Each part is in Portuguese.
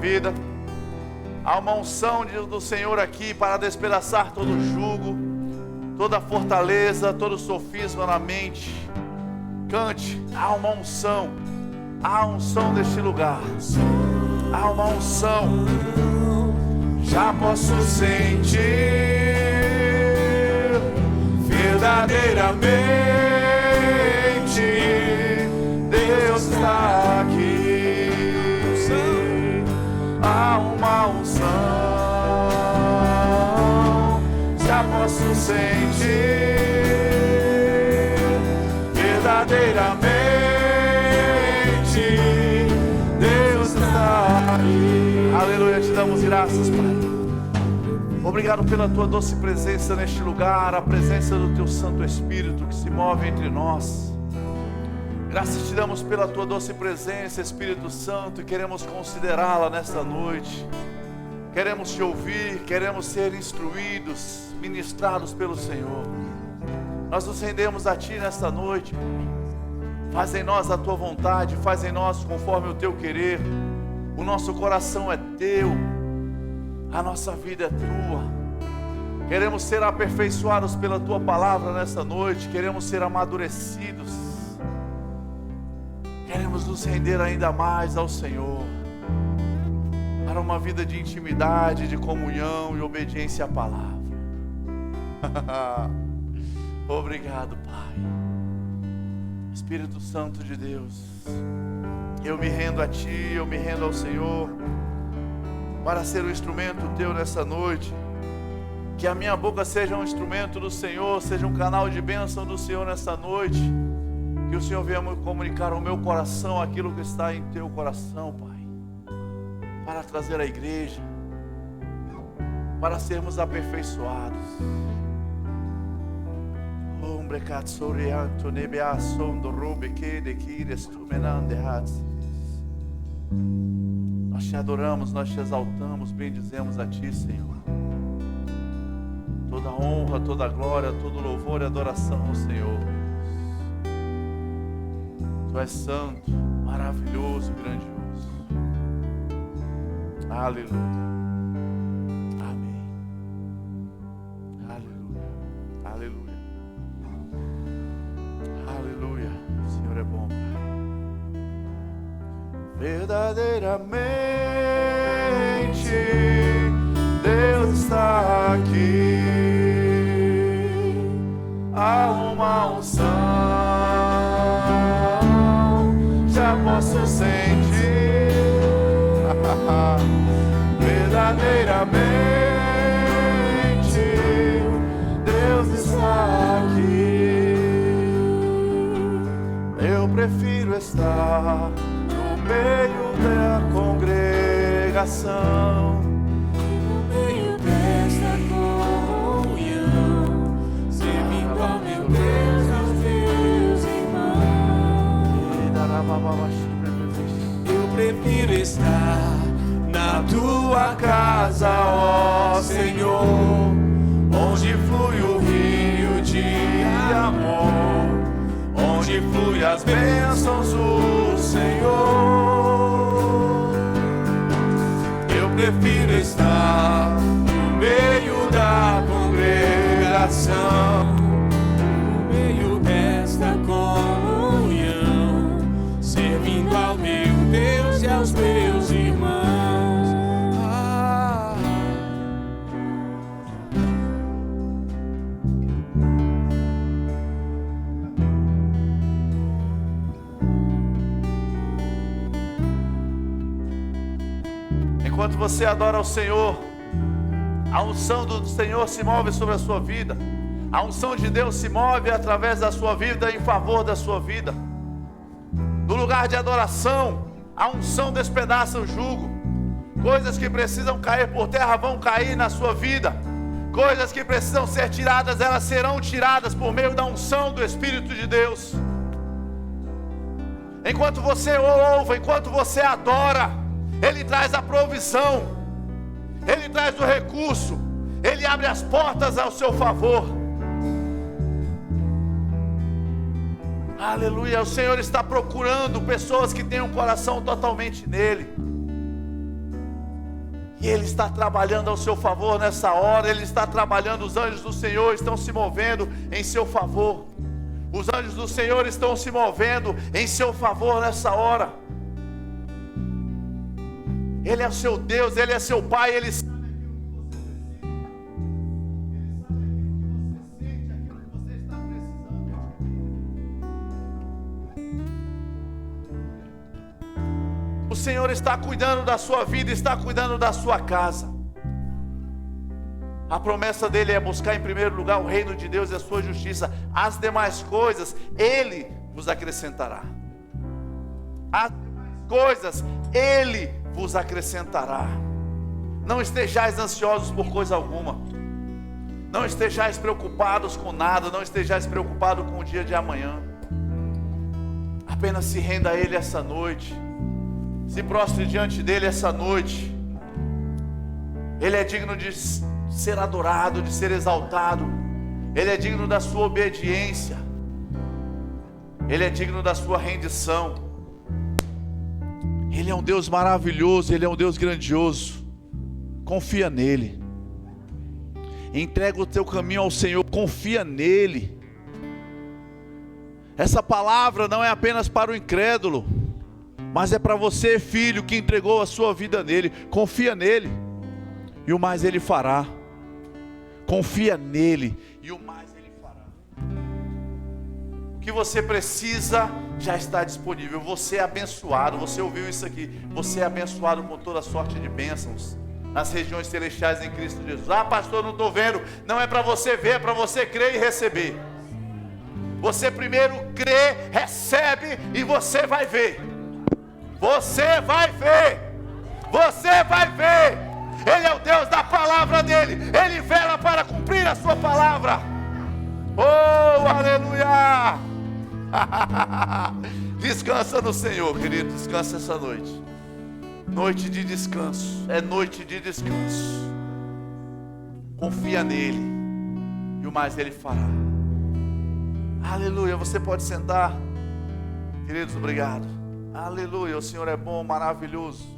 vida. Há uma unção do Senhor aqui para despedaçar todo jugo, toda fortaleza, todo sofisma na mente. Cante, há uma unção. Há unção neste lugar. Há uma unção. Já posso sentir verdadeiramente Deus está aqui. Há uma unção. Já posso sentir verdadeiramente Deus está aqui. Aleluia, te damos graças, Pai. Obrigado pela tua doce presença neste lugar, a presença do teu Santo Espírito que se move entre nós. Graças te damos pela tua doce presença, Espírito Santo, e queremos considerá-la nesta noite. Queremos te ouvir, queremos ser instruídos, ministrados pelo Senhor. Nós nos rendemos a ti nesta noite. Faz em nós a tua vontade, faz em nós conforme o teu querer. O nosso coração é teu, a nossa vida é tua. Queremos ser aperfeiçoados pela tua palavra nesta noite. Queremos ser amadurecidos. Queremos nos render ainda mais ao Senhor, para uma vida de intimidade, de comunhão e obediência à palavra. Obrigado, Pai. Espírito Santo de Deus, eu me rendo a Ti, eu me rendo ao Senhor, para ser um instrumento Teu nessa noite. Que a minha boca seja um instrumento do Senhor, seja um canal de bênção do Senhor nessa noite. Que o Senhor venha me comunicar ao meu coração aquilo que está em Teu coração, Pai, para trazer à igreja, para sermos aperfeiçoados. Nós te adoramos, nós te exaltamos, bendizemos a Ti, Senhor. Toda honra, toda glória, todo louvor e adoração ao Senhor. Tu és santo, maravilhoso e grandioso. Aleluia. Amém. Aleluia. Aleluia. Aleluia. O Senhor é bom, Pai. Verdadeiramente Deus está aqui. Há uma unção. Já posso sentir verdadeiramente Deus está aqui. Eu prefiro estar no meio da congregação, no meio desta comunhão, servindo ao meu Deus, aos meus irmãos. Eu prefiro estar na tua casa, ó Senhor, onde flui o rio de amor, onde flui as bênçãos do Senhor. Eu prefiro estar no meio da congregação, no meio desta comunhão, servindo ao meu Deus e aos meus irmãos. Enquanto você adora ao Senhor, a unção do Senhor se move sobre a sua vida. A unção de Deus se move através da sua vida, em favor da sua vida. No lugar de adoração, a unção despedaça o jugo. Coisas que precisam cair por terra vão cair na sua vida. Coisas que precisam ser tiradas, elas serão tiradas por meio da unção do Espírito de Deus. Enquanto você louva, enquanto você adora, Ele traz a provisão, Ele traz o recurso, Ele abre as portas ao seu favor. Aleluia, o Senhor está procurando pessoas que tenham um coração totalmente nele. E Ele está trabalhando ao seu favor nessa hora. Ele está trabalhando, os anjos do Senhor estão se movendo em seu favor. Os anjos do Senhor estão se movendo em seu favor nessa hora. Ele é o seu Deus, Ele é seu Pai, Ele sabe aquilo que você sente, aquilo que você sente, aquilo que você está precisando. O Senhor está cuidando da sua vida, está cuidando da sua casa. A promessa dele é buscar em primeiro lugar o reino de Deus e a sua justiça. As demais coisas Ele vos acrescentará. As demais coisas Ele vos acrescentará. Não estejais ansiosos por coisa alguma. Não estejais preocupados com nada. Não estejais preocupados com o dia de amanhã. Apenas se renda a Ele essa noite. Se prostre diante dEle essa noite. Ele é digno de ser adorado, de ser exaltado. Ele é digno da sua obediência. Ele é digno da sua rendição. Ele é um Deus maravilhoso, Ele é um Deus grandioso. Confia nele. Entrega o teu caminho ao Senhor, confia nele. Essa palavra não é apenas para o incrédulo, mas é para você, filho, que entregou a sua vida nele. Confia nele, e o mais Ele fará. Confia nele, e o mais Ele fará. O que você precisa já está disponível. Você é abençoado. Você ouviu isso aqui. Você é abençoado com toda sorte de bênçãos nas regiões celestiais em Cristo Jesus. Ah, pastor, não estou vendo. Não é para você ver, é para você crer e receber. Você primeiro crê, recebe, e você vai ver. Você vai ver. Você vai ver. Ele é o Deus da palavra dele. Ele vela para cumprir a sua palavra. Oh, aleluia. Descansa no Senhor, querido. Descansa essa noite. Noite de descanso. É noite de descanso. Confia nele, e o mais Ele fará. Aleluia. Você pode sentar. Queridos, obrigado. Aleluia. O Senhor é bom, maravilhoso.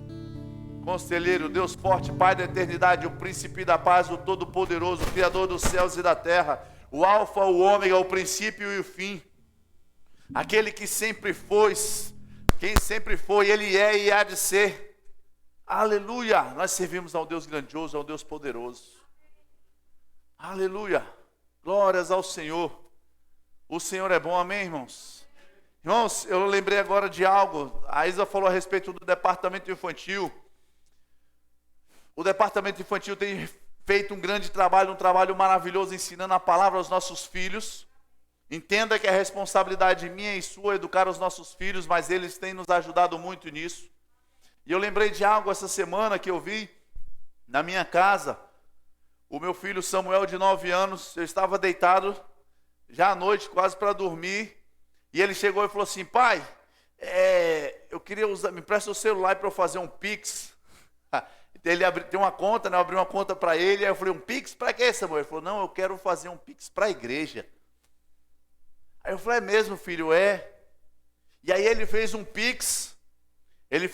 Conselheiro, Deus forte, Pai da eternidade, o príncipe da paz, o todo-poderoso, o Criador dos céus e da terra, o alfa, o ômega, o princípio e o fim, aquele que sempre foi, quem sempre foi, Ele é e há de ser. Aleluia. Nós servimos ao Deus grandioso, ao Deus poderoso. Aleluia. Glórias ao Senhor. O Senhor é bom, amém, irmãos? Irmãos, eu lembrei agora de algo. A Isa falou a respeito do departamento infantil. O departamento infantil tem feito um grande trabalho, um trabalho maravilhoso, ensinando a palavra aos nossos filhos. Entenda que é responsabilidade minha e sua educar os nossos filhos, mas eles têm nos ajudado muito nisso. E eu lembrei de algo essa semana que eu vi na minha casa. O meu filho Samuel, de 9 anos, eu estava deitado, já à noite, quase para dormir, e ele chegou e falou assim: pai, eu queria usar, me presta o celular para eu fazer um Pix. Ele tem uma conta, né? Eu abri uma conta para ele. Aí eu falei: um Pix para quê, Samuel? Ele falou: não, eu quero fazer um Pix para a igreja. Aí eu falei: é mesmo, filho? É. E aí ele fez um Pix. Ele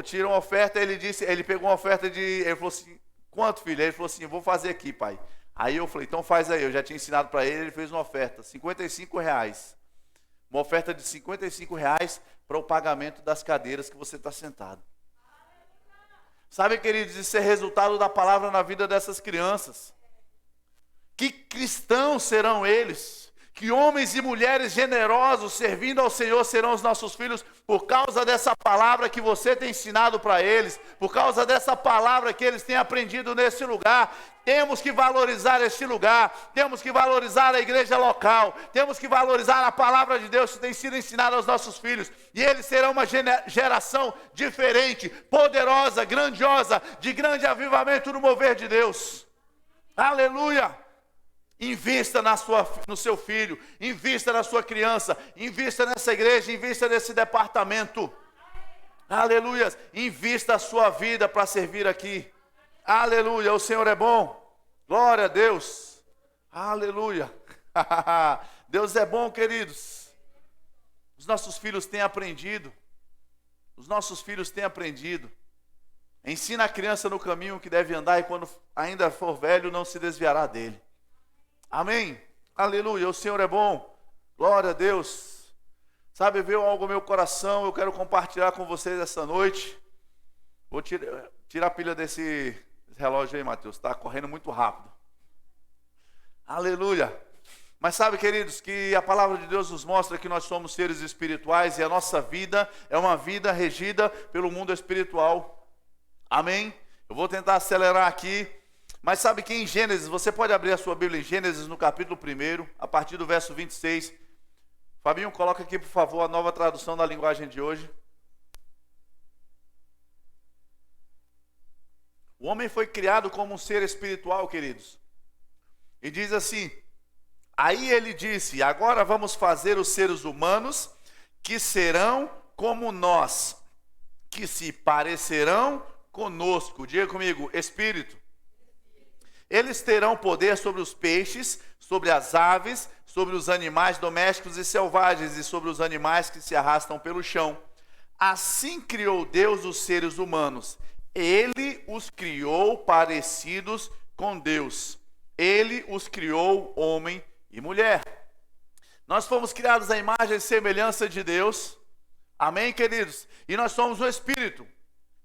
tirou uma oferta. Ele pegou uma oferta ele falou assim: quanto, filho? Aí ele falou assim: vou fazer aqui, pai. Aí eu falei: então faz aí. Eu já tinha ensinado para ele. Ele fez uma oferta, R$55. Uma oferta de R$55 para o pagamento das cadeiras que você está sentado. Sabe, queridos, isso é resultado da palavra na vida dessas crianças. Que cristãos serão eles? Que homens e mulheres generosos servindo ao Senhor serão os nossos filhos por causa dessa palavra que você tem ensinado para eles, por causa dessa palavra que eles têm aprendido nesse lugar. Temos que valorizar este lugar, temos que valorizar a igreja local, temos que valorizar a palavra de Deus que tem sido ensinada aos nossos filhos. E eles serão uma geração diferente, poderosa, grandiosa, de grande avivamento no mover de Deus. Aleluia! Invista no seu filho, invista na sua criança, invista nessa igreja, invista nesse departamento. Aleluia! Invista a sua vida para servir aqui. Aleluia, o Senhor é bom. Glória a Deus. Aleluia. Deus é bom, queridos. Os nossos filhos têm aprendido. Os nossos filhos têm aprendido. Ensina a criança no caminho que deve andar e quando ainda for velho não se desviará dele. Amém? Aleluia, o Senhor é bom. Glória a Deus. Sabe, veio algo ao meu coração, eu quero compartilhar com vocês essa noite. Vou tirar a pilha desse relógio aí, Mateus, está correndo muito rápido. Aleluia. Mas sabe, queridos, que a palavra de Deus nos mostra que nós somos seres espirituais e a nossa vida é uma vida regida pelo mundo espiritual. Amém? Eu vou tentar acelerar aqui. Mas sabe que em Gênesis, você pode abrir a sua Bíblia em Gênesis no capítulo 1, a partir do verso 26. Fabinho, coloca aqui, por favor, a nova tradução da linguagem de hoje. O homem foi criado como um ser espiritual, queridos. E diz assim: aí ele disse, agora vamos fazer os seres humanos que serão como nós, que se parecerão conosco. Diga comigo, espírito. Eles terão poder sobre os peixes, sobre as aves, sobre os animais domésticos e selvagens e sobre os animais que se arrastam pelo chão. Assim criou Deus os seres humanos. Ele os criou parecidos com Deus. Ele os criou homem e mulher. Nós fomos criados à imagem e semelhança de Deus. Amém, queridos? E nós somos o Espírito.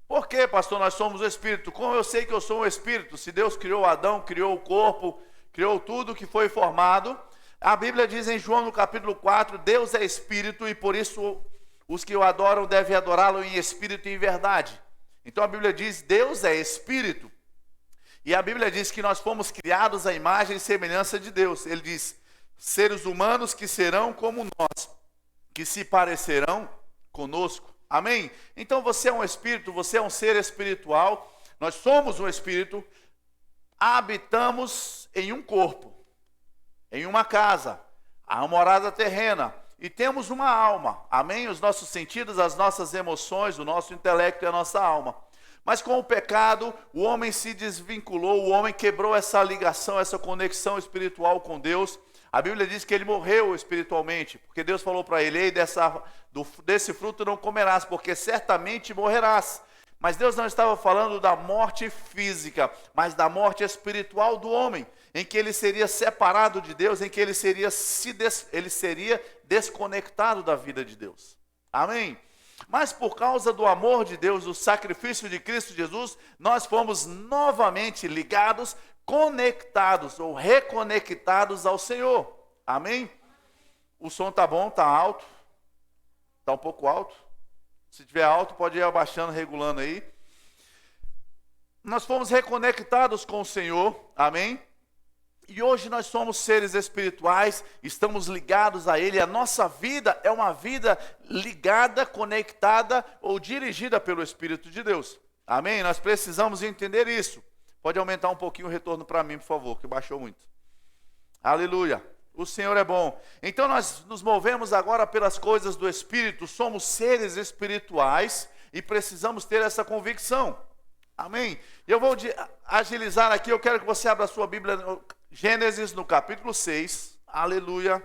Por que, pastor, nós somos o Espírito? Como eu sei que eu sou um Espírito? Se Deus criou Adão, criou o corpo, criou tudo que foi formado. A Bíblia diz em João no capítulo 4, Deus é Espírito e por isso os que o adoram devem adorá-lo em Espírito e em verdade. Então a Bíblia diz, Deus é Espírito. E a Bíblia diz que nós fomos criados à imagem e semelhança de Deus. Ele diz, seres humanos que serão como nós, que se parecerão conosco. Amém? Então você é um espírito, você é um ser espiritual, nós somos um espírito, habitamos em um corpo, em uma casa, a morada terrena, e temos uma alma. Amém? Os nossos sentidos, as nossas emoções, o nosso intelecto e a nossa alma. Mas com o pecado, o homem se desvinculou, o homem quebrou essa ligação, essa conexão espiritual com Deus. A Bíblia diz que ele morreu espiritualmente, porque Deus falou para ele, ei, desse fruto não comerás, porque certamente morrerás. Mas Deus não estava falando da morte física, mas da morte espiritual do homem, em que ele seria separado de Deus, em que ele seria desconectado da vida de Deus. Amém? Mas por causa do amor de Deus, do sacrifício de Cristo Jesus, nós fomos novamente ligados, conectados ou reconectados ao Senhor. Amém? O som tá bom, tá alto? Tá um pouco alto? Se tiver alto, pode ir abaixando, regulando aí. Nós fomos reconectados com o Senhor. Amém? E hoje nós somos seres espirituais, estamos ligados a Ele. A nossa vida é uma vida ligada, conectada ou dirigida pelo Espírito de Deus. Amém? Nós precisamos entender isso. Pode aumentar um pouquinho o retorno para mim, por favor, que baixou muito. Aleluia. O Senhor é bom. Então nós nos movemos agora pelas coisas do Espírito. Somos seres espirituais e precisamos ter essa convicção. Amém? Eu vou agilizar aqui. Eu quero que você abra a sua Bíblia, Gênesis no capítulo 6. Aleluia.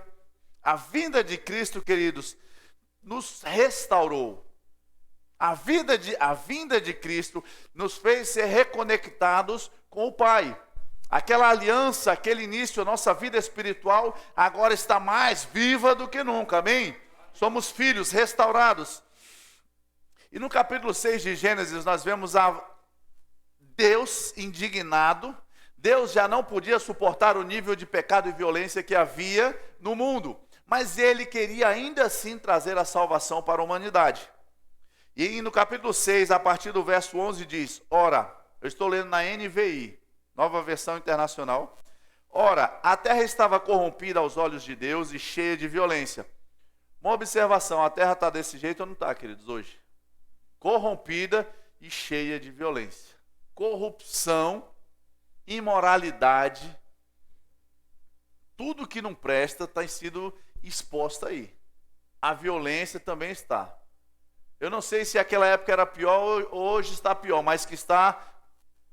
A vinda de Cristo, queridos, nos restaurou. A vinda de Cristo nos fez ser reconectados com o Pai. Aquela aliança, aquele início, a nossa vida espiritual agora está mais viva do que nunca, amém? Somos filhos restaurados. E no capítulo 6 de Gênesis nós vemos Deus indignado. Deus já não podia suportar o nível de pecado e violência que havia no mundo, mas Ele queria ainda assim trazer a salvação para a humanidade. E no capítulo 6, a partir do verso 11 diz, ora, eu estou lendo na NVI, Nova Versão Internacional. Ora, a terra estava corrompida aos olhos de Deus e cheia de violência. Uma observação, a terra está desse jeito ou não está, queridos, hoje? Corrompida e cheia de violência. Corrupção, imoralidade, tudo que não presta está sendo exposto aí. A violência também está. Eu não sei se aquela época era pior ou hoje está pior, mas que está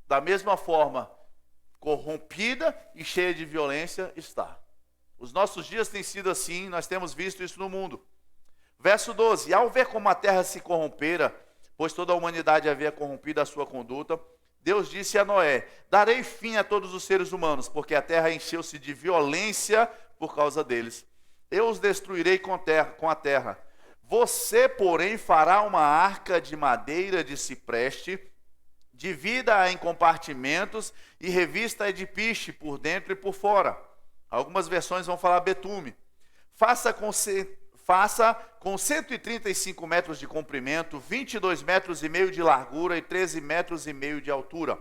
da mesma forma, corrompida e cheia de violência, está. Os nossos dias têm sido assim, nós temos visto isso no mundo. Verso 12, ao ver como a terra se corrompera pois toda a humanidade havia corrompido a sua conduta, Deus disse a Noé: darei fim a todos os seres humanos, porque a terra encheu-se de violência por causa deles. Eu os destruirei com a terra. Você, porém, fará uma arca de madeira de cipreste, divida-a em compartimentos e revista-a de piche por dentro e por fora. Algumas versões vão falar betume. Faça com 135 metros de comprimento, 22 metros e meio de largura e 13 metros e meio de altura.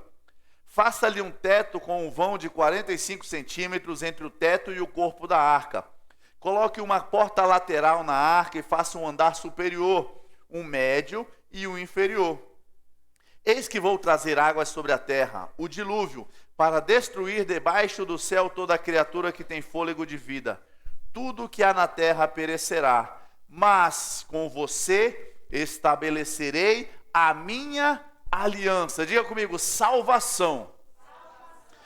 Faça-lhe um teto com um vão de 45 centímetros entre o teto e o corpo da arca. Coloque uma porta lateral na arca e faça um andar superior, um médio e um inferior. Eis que vou trazer águas sobre a terra, o dilúvio, para destruir debaixo do céu toda criatura que tem fôlego de vida. Tudo que há na terra perecerá, mas com você estabelecerei a minha aliança. Diga comigo, salvação.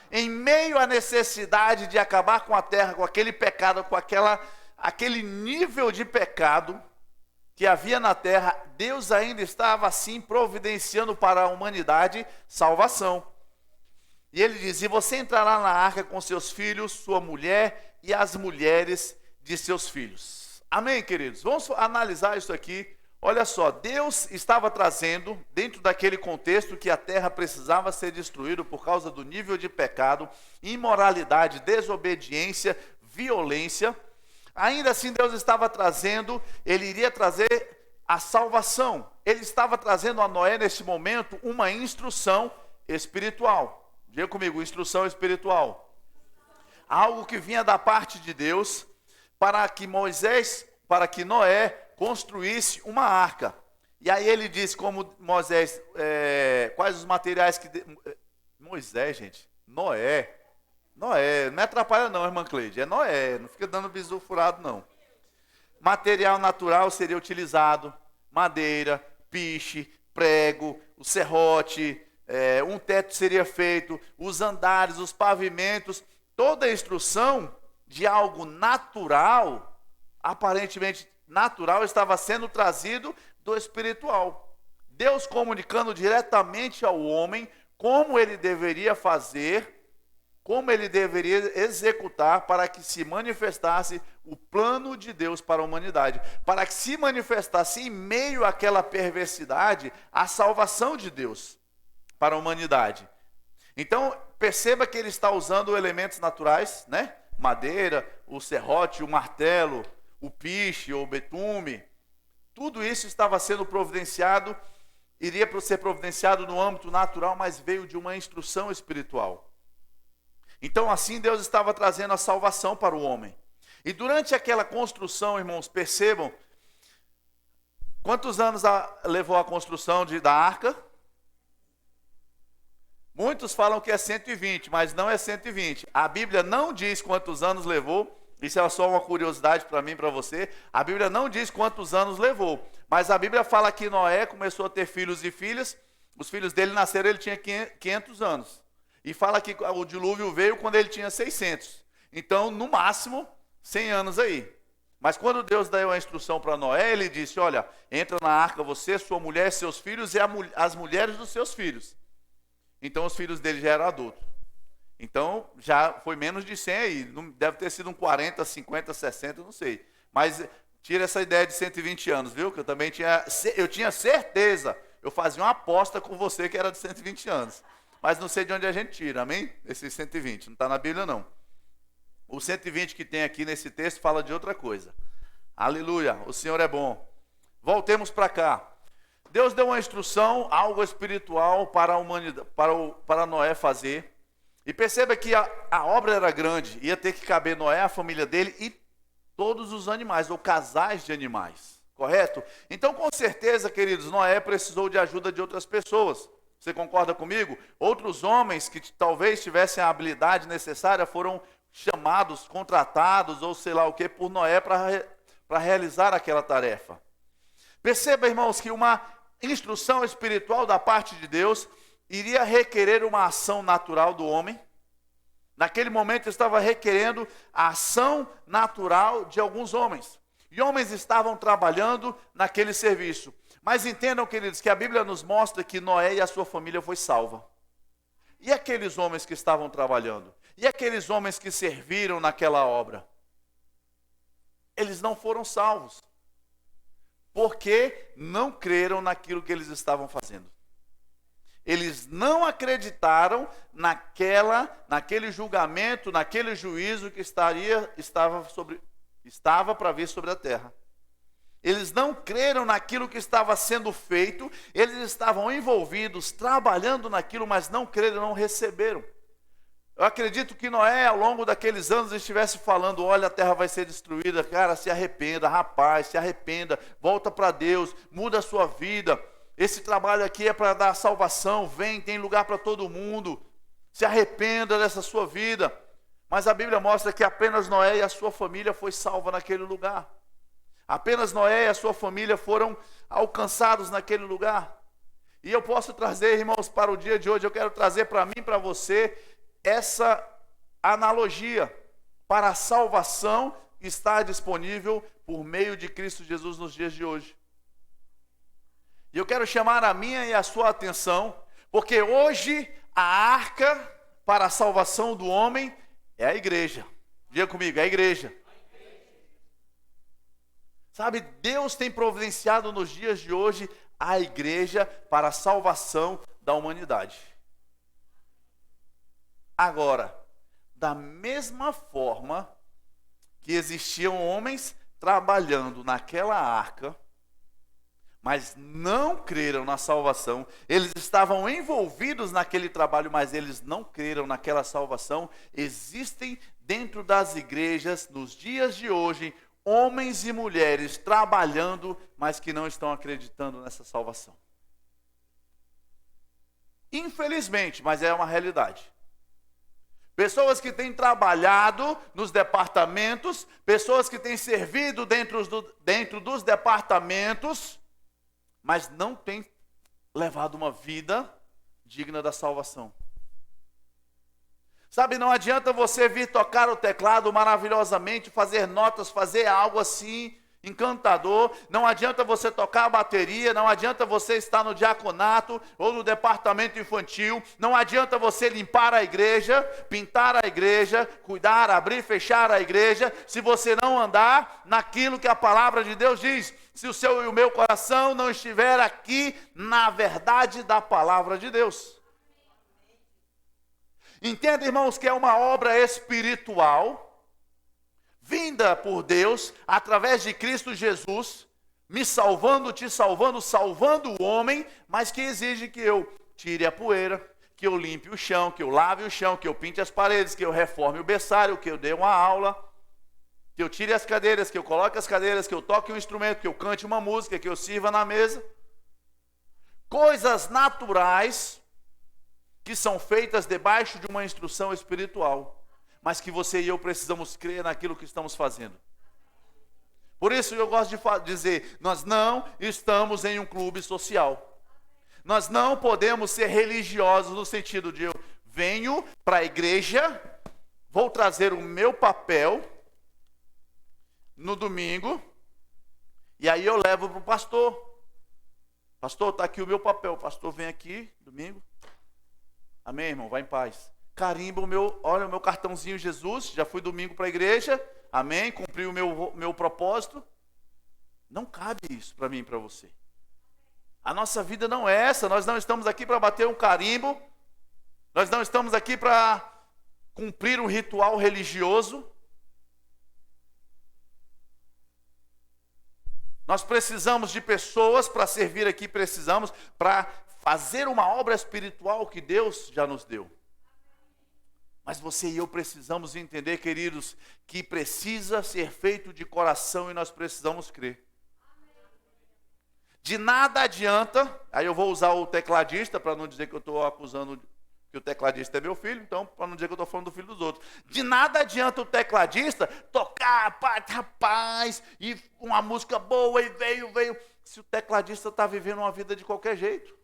Em meio à necessidade de acabar com a terra, com aquele pecado, com aquele nível de pecado que havia na terra, Deus ainda estava assim providenciando para a humanidade salvação. E ele diz: e você entrará na arca com seus filhos, sua mulher e as mulheres de seus filhos. Amém, queridos? Vamos analisar isso aqui. Olha só, Deus estava trazendo, dentro daquele contexto que a terra precisava ser destruída por causa do nível de pecado, imoralidade, desobediência, violência. Ainda assim Deus estava trazendo, Ele iria trazer a salvação. Ele estava trazendo a Noé neste momento uma instrução espiritual. Diga comigo, instrução espiritual. Algo que vinha da parte de Deus para que Noé construísse uma arca. E aí ele disse, como Moisés, quais os materiais que... Moisés, gente, Noé, não me atrapalha não, irmã Cleide, é Noé, não fica dando bisu furado não. Material natural seria utilizado, madeira, piche, prego, o serrote, um teto seria feito, os andares, os pavimentos, toda a instrução de algo natural, aparentemente natural, estava sendo trazido do espiritual. Deus comunicando diretamente ao homem como ele deveria fazer, como ele deveria executar para que se manifestasse o plano de Deus para a humanidade, para que se manifestasse em meio àquela perversidade a salvação de Deus para a humanidade. Então, perceba que ele está usando elementos naturais, né? Madeira, o serrote, o martelo, o piche ou betume, tudo isso estava sendo providenciado, iria ser providenciado no âmbito natural, mas veio de uma instrução espiritual. Então assim Deus estava trazendo a salvação para o homem. E durante aquela construção, irmãos, percebam, quantos anos levou a construção da arca? Muitos falam que é 120, mas não é 120. A Bíblia não diz quantos anos levou. Isso é só uma curiosidade para mim e para você. A Bíblia não diz quantos anos levou. Mas a Bíblia fala que Noé começou a ter filhos e filhas. Os filhos dele nasceram, ele tinha 500 anos. E fala que o dilúvio veio quando ele tinha 600. Então, no máximo, 100 anos aí. Mas quando Deus deu a instrução para Noé, ele disse: olha, entra na arca você, sua mulher, seus filhos e as mulheres dos seus filhos. Então os filhos dele já eram adultos. Então já foi menos de 100 aí. Deve ter sido um 40, 50, 60, não sei. Mas tira essa ideia de 120 anos, viu? Que eu tinha certeza. Eu fazia uma aposta com você que era de 120 anos. Mas não sei de onde a gente tira, amém? Esse 120, não está na Bíblia não. O 120 que tem aqui nesse texto fala de outra coisa. Aleluia, o Senhor é bom. Voltemos para cá. Deus deu uma instrução, algo espiritual para a humanidade, para Noé fazer. E perceba que a obra era grande, ia ter que caber Noé, a família dele e todos os animais, ou casais de animais, correto? Então, com certeza, queridos, Noé precisou de ajuda de outras pessoas. Você concorda comigo? Outros homens que talvez tivessem a habilidade necessária foram chamados, contratados, ou sei lá o que, por Noé para realizar aquela tarefa. Perceba, irmãos, que uma instrução espiritual da parte de Deus iria requerer uma ação natural do homem. Naquele momento estava requerendo a ação natural de alguns homens. E homens estavam trabalhando naquele serviço. Mas entendam, queridos, que a Bíblia nos mostra que Noé e a sua família foi salva. E aqueles homens que estavam trabalhando? E aqueles homens que serviram naquela obra? Eles não foram salvos. Porque não creram naquilo que eles estavam fazendo. Eles não acreditaram naquele julgamento, naquele juízo que estava para vir sobre a terra. Eles não creram naquilo que estava sendo feito, eles estavam envolvidos, trabalhando naquilo, mas não creram, não receberam. Eu acredito que Noé, ao longo daqueles anos, estivesse falando, olha, a terra vai ser destruída, cara, se arrependa, rapaz, se arrependa, volta para Deus, muda a sua vida. Esse trabalho aqui é para dar salvação, vem, tem lugar para todo mundo, se arrependa dessa sua vida. Mas a Bíblia mostra que apenas Noé e a sua família foi salva naquele lugar. Apenas Noé e a sua família foram alcançados naquele lugar. E eu posso trazer, irmãos, para o dia de hoje, eu quero trazer para mim e para você essa analogia para a salvação que está disponível por meio de Cristo Jesus nos dias de hoje. E eu quero chamar a minha e a sua atenção, porque hoje a arca para a salvação do homem é a igreja. Diga comigo, é a igreja. Sabe, Deus tem providenciado nos dias de hoje a igreja para a salvação da humanidade. Agora, da mesma forma que existiam homens trabalhando naquela arca, mas não creram na salvação, eles estavam envolvidos naquele trabalho, mas eles não creram naquela salvação, existem dentro das igrejas, nos dias de hoje, homens e mulheres trabalhando, mas que não estão acreditando nessa salvação. Infelizmente, mas é uma realidade. Pessoas que têm trabalhado nos departamentos, pessoas que têm servido dentro dos departamentos, mas não têm levado uma vida digna da salvação. Sabe, não adianta você vir tocar o teclado maravilhosamente, fazer notas, fazer algo assim encantador. Não adianta você tocar a bateria, não adianta você estar no diaconato ou no departamento infantil. Não adianta você limpar a igreja, pintar a igreja, cuidar, abrir, fechar a igreja, se você não andar naquilo que a palavra de Deus diz. Se o seu e o meu coração não estiver aqui na verdade da palavra de Deus. Entenda, irmãos, que é uma obra espiritual, vinda por Deus, através de Cristo Jesus, me salvando, te salvando, salvando o homem, mas que exige que eu tire a poeira, que eu limpe o chão, que eu lave o chão, que eu pinte as paredes, que eu reforme o berçário, que eu dê uma aula, que eu tire as cadeiras, que eu coloque as cadeiras, que eu toque um instrumento, que eu cante uma música, que eu sirva na mesa. Coisas naturais que são feitas debaixo de uma instrução espiritual, mas que você e eu precisamos crer naquilo que estamos fazendo. Por isso eu gosto de dizer, nós não estamos em um clube social. Nós não podemos ser religiosos no sentido de eu venho para a igreja, vou trazer o meu papel no domingo, e aí eu levo para o pastor. Pastor, está aqui o meu papel. O pastor vem aqui, domingo. Amém, irmão? Vai em paz. Carimba olha o meu cartãozinho Jesus, já fui domingo para a igreja. Amém? Cumpri o meu propósito. Não cabe isso para mim e para você. A nossa vida não é essa. Nós não estamos aqui para bater um carimbo. Nós não estamos aqui para cumprir um ritual religioso. Nós precisamos de pessoas para servir aqui, precisamos para fazer uma obra espiritual que Deus já nos deu. Mas você e eu precisamos entender, queridos, que precisa ser feito de coração e nós precisamos crer. De nada adianta, aí eu vou usar o tecladista para não dizer que eu estou acusando que o tecladista é meu filho, então para não dizer que eu estou falando do filho dos outros. De nada adianta o tecladista tocar, rapaz, e uma música boa e veio, se o tecladista está vivendo uma vida de qualquer jeito.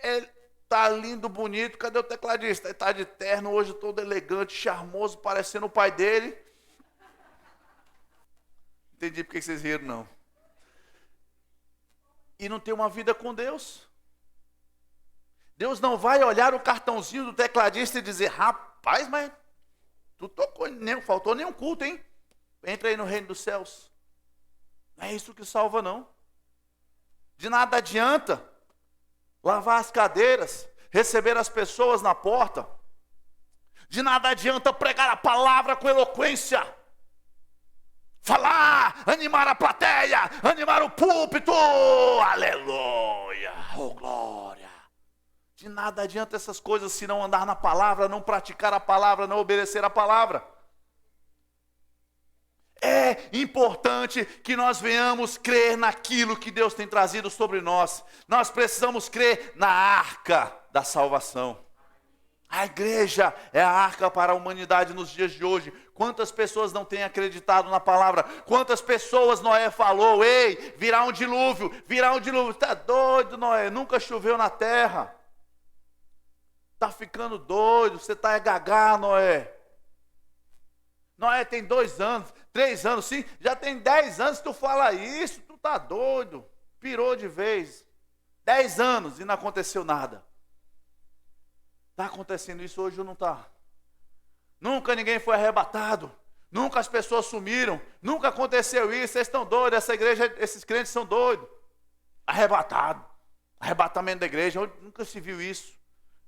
Ele está lindo, bonito, cadê o tecladista? Ele está de terno, hoje todo elegante, charmoso, parecendo o pai dele. entendi porque vocês riram, não. E não tem uma vida com Deus. Deus não vai olhar o cartãozinho do tecladista e dizer: rapaz, mas tu tocou, faltou nenhum culto, hein? Entra aí no reino dos céus. Não é isso que salva, não. De nada adianta lavar as cadeiras, receber as pessoas na porta. De nada adianta pregar a palavra com eloquência, falar, animar a plateia, animar o púlpito. Aleluia, oh glória. De nada adianta essas coisas se não andar na palavra, não praticar a palavra, não obedecer a palavra. É importante que nós venhamos crer naquilo que Deus tem trazido sobre nós. Nós precisamos crer na arca da salvação. A igreja é a arca para a humanidade nos dias de hoje. Quantas pessoas não têm acreditado na palavra? Quantas pessoas Noé falou: ei, virá um dilúvio, virá um dilúvio. Está doido, Noé? Nunca choveu na terra. Está ficando doido, você está gagá, Noé. Noé tem 2 anos, 3 anos, sim, já tem 10 anos que tu fala isso, tu tá doido, pirou de vez. 10 anos e não aconteceu nada. Está acontecendo isso hoje ou não está? Nunca ninguém foi arrebatado, nunca as pessoas sumiram, nunca aconteceu isso. Vocês estão doidos, essa igreja, esses crentes são doidos. Arrebatado, arrebatamento da igreja, nunca se viu isso.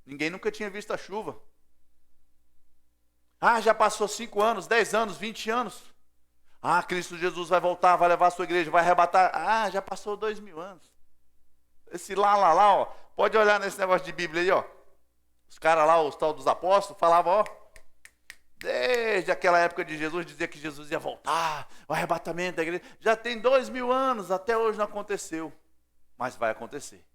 Ninguém nunca tinha visto a chuva. Já passou 5 anos, 10 anos, 20 anos. Cristo Jesus vai voltar, vai levar a sua igreja, vai arrebatar. Já passou 2000 anos. Esse lá, ó, pode olhar nesse negócio de Bíblia aí, ó. Os caras lá, os tal dos apóstolos, falavam, ó, desde aquela época de Jesus, dizia que Jesus ia voltar, o arrebatamento da igreja. Já tem 2000 anos, até hoje não aconteceu. Mas vai acontecer.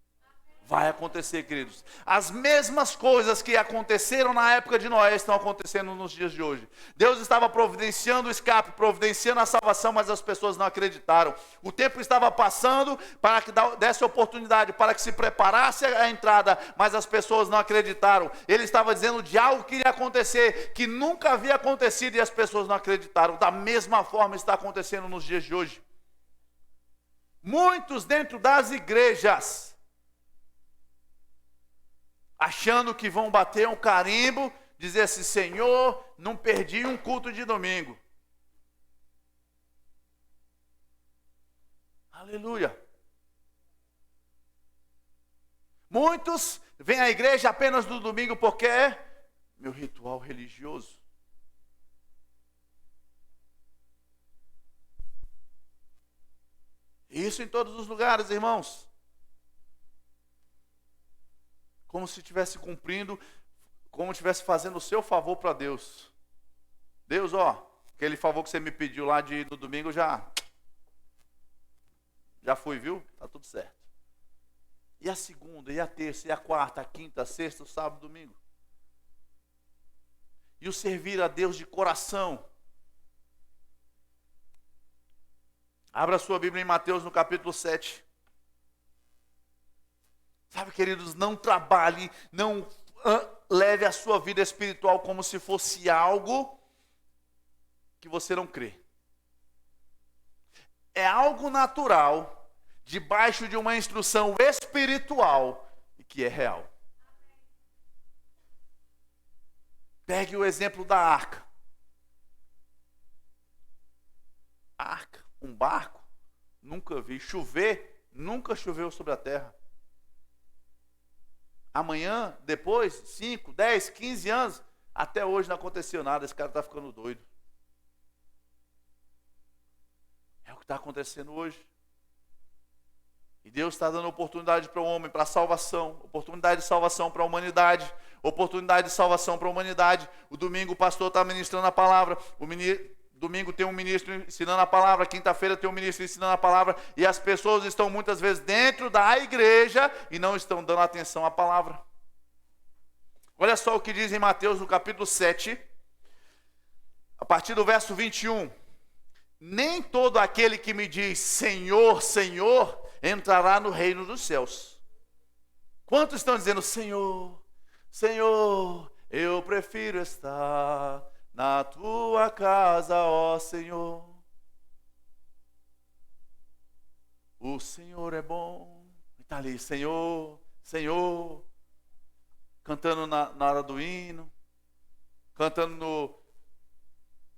Vai acontecer, queridos. As mesmas coisas que aconteceram na época de Noé estão acontecendo nos dias de hoje. Deus estava providenciando o escape, providenciando a salvação, mas as pessoas não acreditaram. O tempo estava passando para que desse oportunidade, para que se preparasse a entrada, mas as pessoas não acreditaram. Ele estava dizendo de algo que iria acontecer, que nunca havia acontecido, e as pessoas não acreditaram. Da mesma forma está acontecendo nos dias de hoje. Muitos dentro das igrejas, achando que vão bater um carimbo, dizer assim: Senhor, não perdi um culto de domingo. Aleluia. Muitos vêm à igreja apenas no domingo porque é meu ritual religioso. Isso em todos os lugares, irmãos. Como se estivesse cumprindo, como se estivesse fazendo o seu favor para Deus. Deus, ó, aquele favor que você me pediu lá de ir no domingo, já fui, viu? Tá tudo certo. E a segunda, e a terça, e a quarta, a quinta, a sexta, o sábado, domingo. E o servir a Deus de coração. Abra sua Bíblia em Mateus no capítulo 7. Sabe, queridos, não trabalhe, não leve a sua vida espiritual como se fosse algo que você não crê. É algo natural, debaixo de uma instrução espiritual e que é real. Pegue o exemplo da arca. Arca, um barco, nunca vi. Chover, nunca choveu sobre a terra. Amanhã, depois, 5, 10, 15 anos, até hoje não aconteceu nada, esse cara está ficando doido. É o que está acontecendo hoje. E Deus está dando oportunidade para o homem, para a salvação, oportunidade de salvação para a humanidade, oportunidade de salvação para a humanidade. O domingo o pastor está ministrando a palavra, domingo tem um ministro ensinando a palavra, quinta-feira tem um ministro ensinando a palavra, e as pessoas estão muitas vezes dentro da igreja e não estão dando atenção à palavra. Olha só o que diz em Mateus no capítulo 7, a partir do verso 21. Nem todo aquele que me diz Senhor, Senhor, entrará no reino dos céus. Quantos estão dizendo Senhor, Senhor, eu prefiro estar na tua casa, ó Senhor. O Senhor é bom. Está ali, Senhor, Senhor. Cantando na hora do hino. Cantando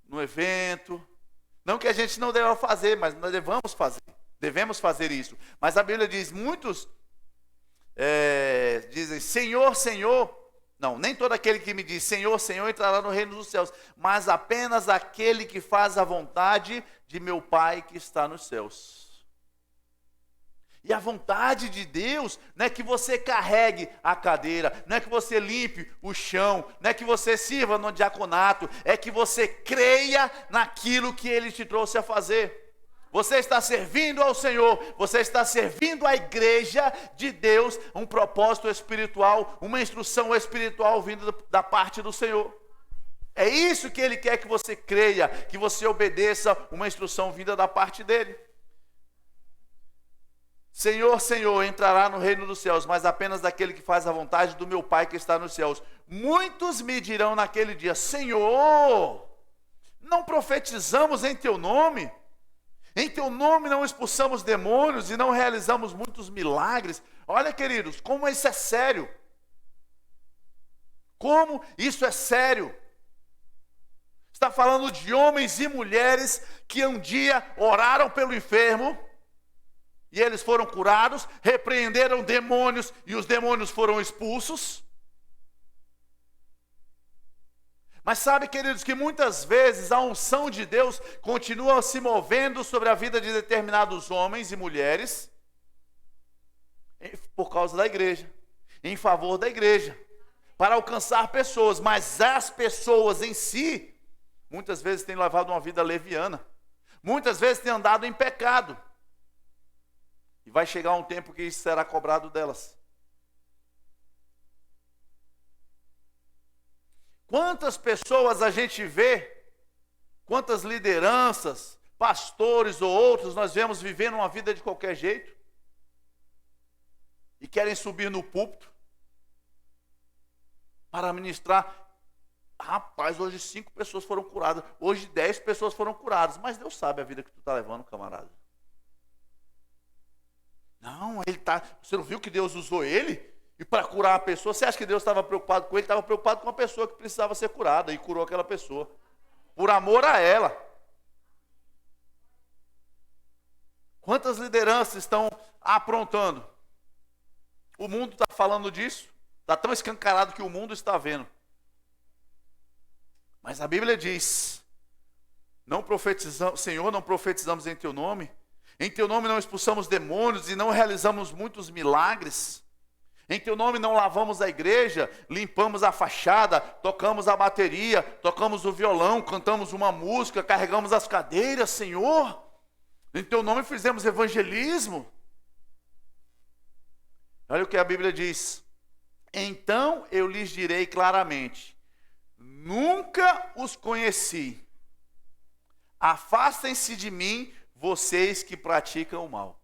no evento. Não que a gente não deva fazer, mas nós devemos fazer. Devemos fazer isso. Mas a Bíblia diz, muitos dizem, Senhor, Senhor. Não, nem todo aquele que me diz Senhor, Senhor entrará no reino dos céus, mas apenas aquele que faz a vontade de meu Pai que está nos céus. E a vontade de Deus não é que você carregue a cadeira, não é que você limpe o chão, não é que você sirva no diaconato, é que você creia naquilo que Ele te trouxe a fazer. Você está servindo ao Senhor, você está servindo à igreja de Deus, um propósito espiritual, uma instrução espiritual vinda da parte do Senhor. É isso que Ele quer que você creia, que você obedeça uma instrução vinda da parte dEle. Senhor, Senhor, entrará no reino dos céus, mas apenas daquele que faz a vontade do meu Pai que está nos céus. Muitos me dirão naquele dia, Senhor, não profetizamos em Teu nome? Em Teu nome não expulsamos demônios e não realizamos muitos milagres? Olha, queridos, como isso é sério. Como isso é sério. Está falando de homens e mulheres que um dia oraram pelo enfermo e eles foram curados, repreenderam demônios e os demônios foram expulsos. Mas sabe, queridos, que muitas vezes a unção de Deus continua se movendo sobre a vida de determinados homens e mulheres por causa da igreja, em favor da igreja, para alcançar pessoas, mas as pessoas em si, muitas vezes têm levado uma vida leviana, muitas vezes têm andado em pecado, e vai chegar um tempo que isso será cobrado delas. Quantas pessoas a gente vê, quantas lideranças, pastores ou outros, nós vemos vivendo uma vida de qualquer jeito e querem subir no púlpito para ministrar. Rapaz, hoje 5 pessoas foram curadas, hoje 10 pessoas foram curadas, mas Deus sabe a vida que tu está levando, camarada. Não, você não viu que Deus usou ele? E para curar a pessoa, você acha que Deus estava preocupado com ele? Estava preocupado com a pessoa que precisava ser curada e curou aquela pessoa, por amor a ela. Quantas lideranças estão aprontando? O mundo está falando disso, está tão escancarado que o mundo está vendo. Mas a Bíblia diz, Senhor, não profetizamos em Teu nome, em Teu nome não expulsamos demônios e não realizamos muitos milagres. Em Teu nome não lavamos a igreja, limpamos a fachada, tocamos a bateria, tocamos o violão, cantamos uma música, carregamos as cadeiras, Senhor. Em Teu nome fizemos evangelismo. Olha o que a Bíblia diz. Então eu lhes direi claramente, nunca os conheci. Afastem-se de mim, vocês que praticam o mal.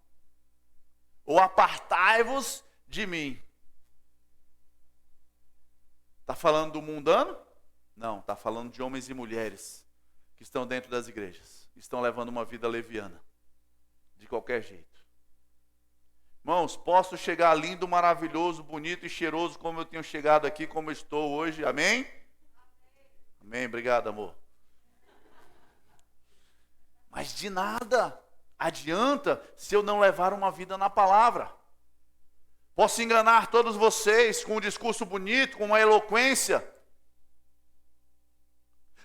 Ou apartai-vos de mim. Está falando do mundano? Não, está falando de homens e mulheres que estão dentro das igrejas, estão levando uma vida leviana, de qualquer jeito. Irmãos, posso chegar lindo, maravilhoso, bonito e cheiroso como eu tenho chegado aqui, como eu estou hoje, amém? Amém, obrigado, amor. Mas de nada adianta se eu não levar uma vida na palavra. Posso enganar todos vocês com um discurso bonito, com uma eloquência.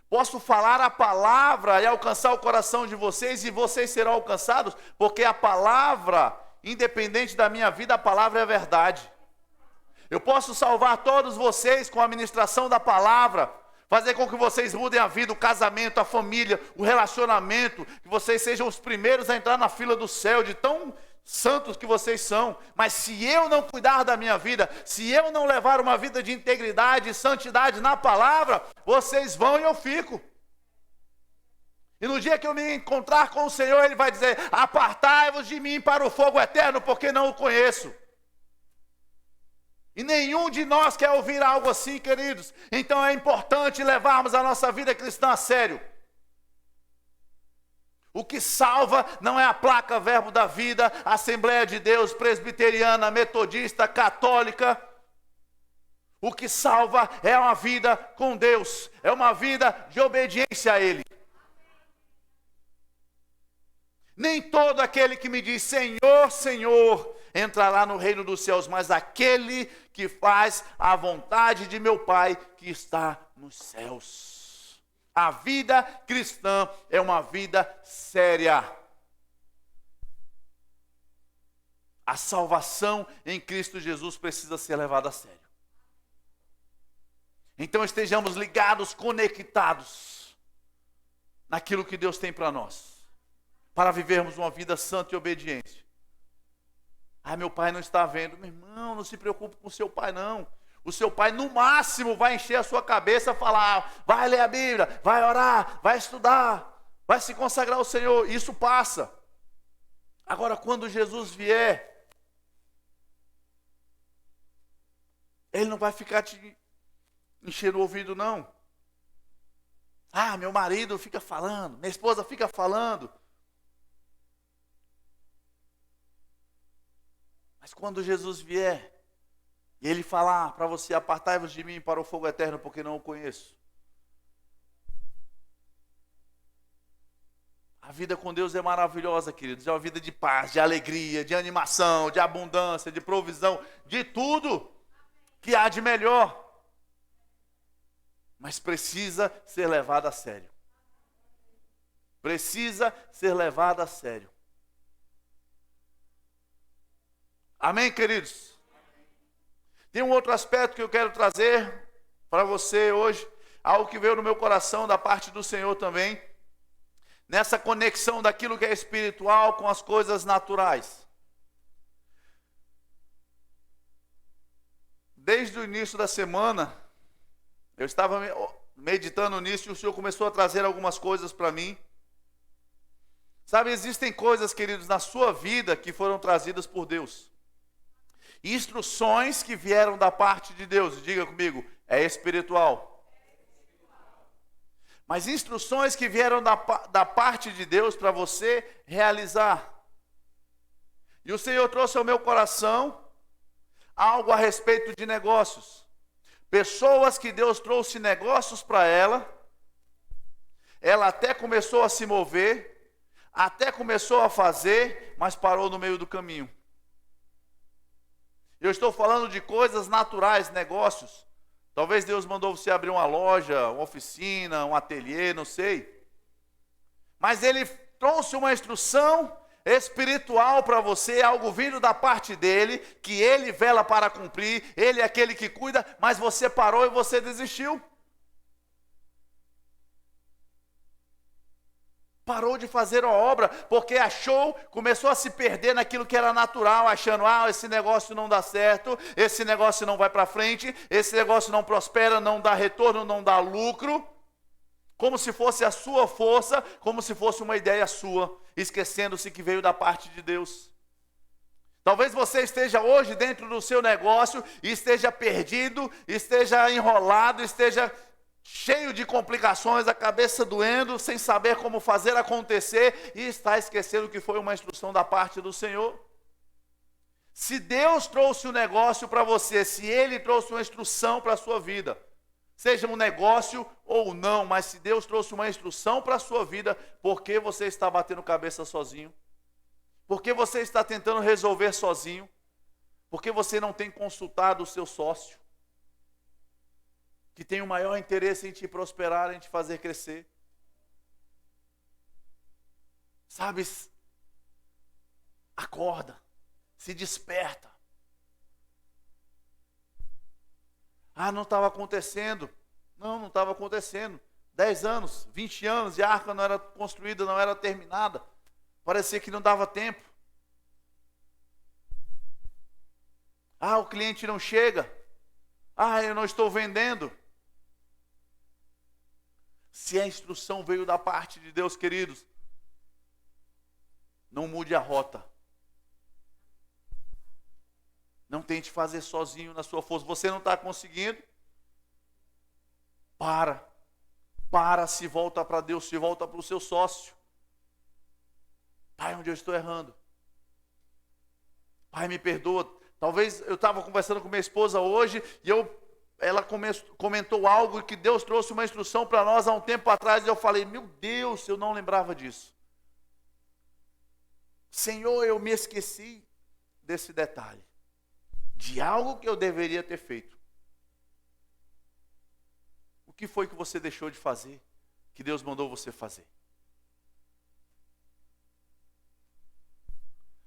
Posso falar a palavra e alcançar o coração de vocês, e vocês serão alcançados, porque a palavra, independente da minha vida, a palavra é a verdade. Eu posso salvar todos vocês com a ministração da palavra, fazer com que vocês mudem a vida, o casamento, a família, o relacionamento, que vocês sejam os primeiros a entrar na fila do céu, de tão santos que vocês são. Mas se eu não cuidar da minha vida, se eu não levar uma vida de integridade e santidade na palavra, vocês vão e eu fico. E no dia que eu me encontrar com o Senhor, Ele vai dizer, apartai-vos de mim para o fogo eterno, porque não o conheço. E nenhum de nós quer ouvir algo assim, queridos. Então é importante levarmos a nossa vida cristã a sério. O que salva não é a placa Verbo da Vida, Assembleia de Deus, presbiteriana, metodista, católica. O que salva é uma vida com Deus, é uma vida de obediência a Ele. Nem todo aquele que me diz Senhor, Senhor, entrará no reino dos céus, mas aquele que faz a vontade de meu Pai que está nos céus. A vida cristã é uma vida séria. A salvação em Cristo Jesus precisa ser levada a sério. Então estejamos ligados, conectados naquilo que Deus tem para nós, para vivermos uma vida santa e obediente. Ah, meu pai não está vendo. Meu irmão, não se preocupe com o seu pai não. O seu pai no máximo vai encher a sua cabeça, falar, vai ler a Bíblia, vai orar, vai estudar, vai se consagrar ao Senhor. Isso passa. Agora quando Jesus vier, Ele não vai ficar te enchendo o ouvido não. Ah, meu marido fica falando, minha esposa fica falando. Mas quando Jesus vier, e Ele falar para você, apartai-vos de mim para o fogo eterno, porque não o conheço. A vida com Deus é maravilhosa, queridos. É uma vida de paz, de alegria, de animação, de abundância, de provisão, de tudo que há de melhor. Mas precisa ser levado a sério. Precisa ser levado a sério. Amém, queridos? Tem um outro aspecto que eu quero trazer para você hoje, algo que veio no meu coração da parte do Senhor também, nessa conexão daquilo que é espiritual com as coisas naturais. Desde o início da semana, eu estava meditando nisso e o Senhor começou a trazer algumas coisas para mim. Sabe, existem coisas, queridos, na sua vida que foram trazidas por Deus. Instruções que vieram da parte de Deus, diga comigo, é espiritual. Mas instruções que vieram da parte de Deus para você realizar. E o Senhor trouxe ao meu coração algo a respeito de negócios. Pessoas que Deus trouxe negócios para ela até começou a se mover, até começou a fazer, mas parou no meio do caminho. Eu estou falando de coisas naturais, negócios. Talvez Deus mandou você abrir uma loja, uma oficina, um ateliê, não sei. Mas Ele trouxe uma instrução espiritual para você, algo vindo da parte dEle, que Ele vela para cumprir, Ele é aquele que cuida, mas você parou e você desistiu. Parou de fazer a obra, porque começou a se perder naquilo que era natural, achando, esse negócio não dá certo, esse negócio não vai para frente, esse negócio não prospera, não dá retorno, não dá lucro, como se fosse a sua força, como se fosse uma ideia sua, esquecendo-se que veio da parte de Deus. Talvez você esteja hoje dentro do seu negócio e esteja perdido, esteja enrolado, esteja cheio de complicações, a cabeça doendo, sem saber como fazer acontecer, e está esquecendo que foi uma instrução da parte do Senhor. Se Deus trouxe um negócio para você, se Ele trouxe uma instrução para a sua vida, seja um negócio ou não, mas se Deus trouxe uma instrução para a sua vida, por que você está batendo cabeça sozinho? Por que você está tentando resolver sozinho? Por que você não tem consultado o seu sócio, que tem o maior interesse em te prosperar, em te fazer crescer? Sabe, acorda, se desperta. Não estava acontecendo. Não estava acontecendo. 10 anos, 20 anos, e a arca não era construída, não era terminada. Parecia que não dava tempo. O cliente não chega. Eu não estou vendendo. Se a instrução veio da parte de Deus, queridos, não mude a rota. Não tente fazer sozinho na sua força. Você não está conseguindo? Para, se volta para Deus, se volta para o seu sócio. Pai, onde eu estou errando? Pai, me perdoa. Talvez eu estava conversando com minha esposa hoje e ela comentou algo que Deus trouxe uma instrução para nós há um tempo atrás e eu falei, meu Deus, eu não lembrava disso. Senhor, eu me esqueci desse detalhe, de algo que eu deveria ter feito. O que foi que você deixou de fazer, que Deus mandou você fazer?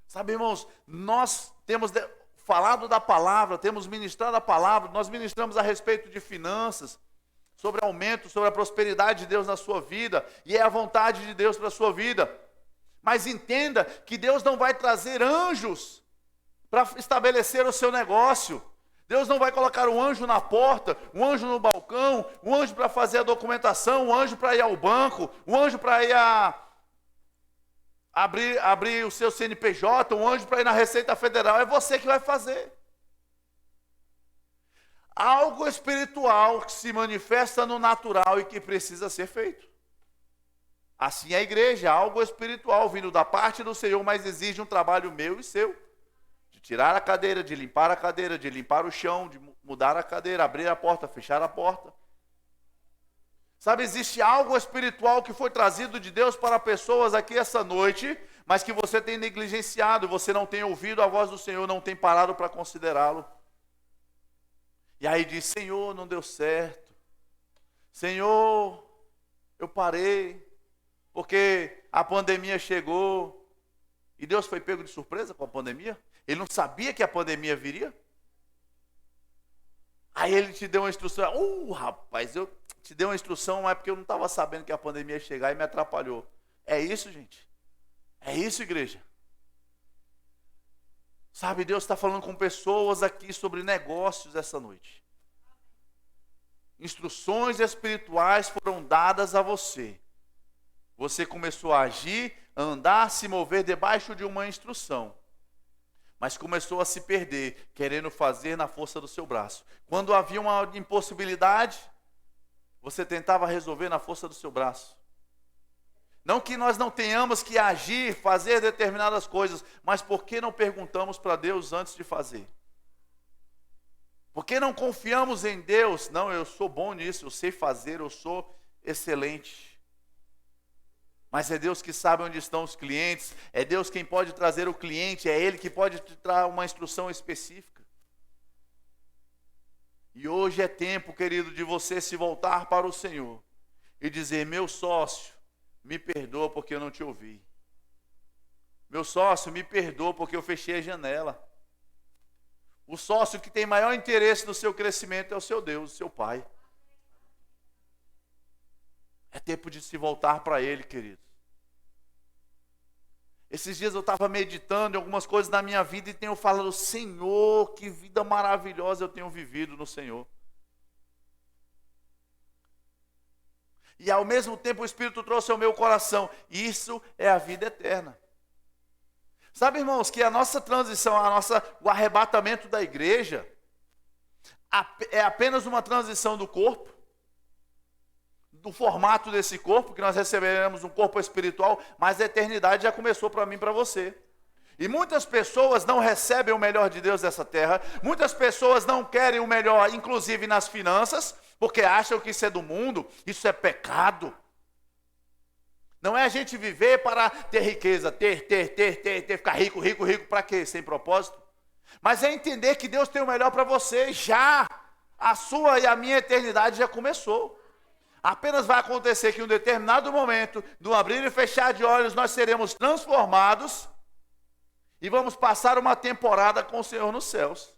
Sabe, irmãos, nós temos falado da palavra, temos ministrado a palavra, nós ministramos a respeito de finanças, sobre aumento, sobre a prosperidade de Deus na sua vida, e é a vontade de Deus para a sua vida. Mas entenda que Deus não vai trazer anjos para estabelecer o seu negócio. Deus não vai colocar um anjo na porta, um anjo no balcão, um anjo para fazer a documentação, um anjo para ir ao banco, um anjo para ir abrir o seu CNPJ, um anjo para ir na Receita Federal. É você que vai fazer. Algo espiritual que se manifesta no natural e que precisa ser feito. Assim é a igreja, algo espiritual vindo da parte do Senhor, mas exige um trabalho meu e seu. De tirar a cadeira, de limpar a cadeira, de limpar o chão, de mudar a cadeira, abrir a porta, fechar a porta. Sabe, existe algo espiritual que foi trazido de Deus para pessoas aqui essa noite, mas que você tem negligenciado, você não tem ouvido a voz do Senhor, não tem parado para considerá-lo. E aí diz, Senhor, não deu certo. Senhor, eu parei, porque a pandemia chegou. E Deus foi pego de surpresa com a pandemia? Ele não sabia que a pandemia viria? Aí ele te deu uma instrução. Rapaz, eu te dei uma instrução, mas é porque eu não estava sabendo que a pandemia ia chegar e me atrapalhou. É isso, gente. É isso, igreja. Sabe, Deus está falando com pessoas aqui sobre negócios essa noite. Instruções espirituais foram dadas a você. Você começou a agir, a andar, se mover debaixo de uma instrução. Mas começou a se perder, querendo fazer na força do seu braço. Quando havia uma impossibilidade, você tentava resolver na força do seu braço. Não que nós não tenhamos que agir, fazer determinadas coisas, mas por que não perguntamos para Deus antes de fazer? Por que não confiamos em Deus? Não, eu sou bom nisso, eu sei fazer, eu sou excelente. Mas é Deus que sabe onde estão os clientes, é Deus quem pode trazer o cliente, é Ele que pode te dar uma instrução específica. E hoje é tempo, querido, de você se voltar para o Senhor e dizer, meu sócio, me perdoa porque eu não te ouvi. Meu sócio, me perdoa porque eu fechei a janela. O sócio que tem maior interesse no seu crescimento é o seu Deus, o seu Pai. É tempo de se voltar para Ele, querido. Esses dias eu estava meditando em algumas coisas na minha vida e tenho falado, Senhor, que vida maravilhosa eu tenho vivido no Senhor. E ao mesmo tempo o Espírito trouxe ao meu coração, isso é a vida eterna. Sabe, irmãos, que a nossa transição, o arrebatamento da igreja é apenas uma transição do corpo, do formato desse corpo, que nós receberemos um corpo espiritual, mas a eternidade já começou para mim e para você. E muitas pessoas não recebem o melhor de Deus dessa terra, muitas pessoas não querem o melhor, inclusive nas finanças, porque acham que isso é do mundo, isso é pecado. Não é a gente viver para ter riqueza, ter, ficar rico, para quê? Sem propósito. Mas é entender que Deus tem o melhor para você, já. A sua e a minha eternidade já começou. Apenas vai acontecer que em um determinado momento, no abrir e fechar de olhos, nós seremos transformados e vamos passar uma temporada com o Senhor nos céus.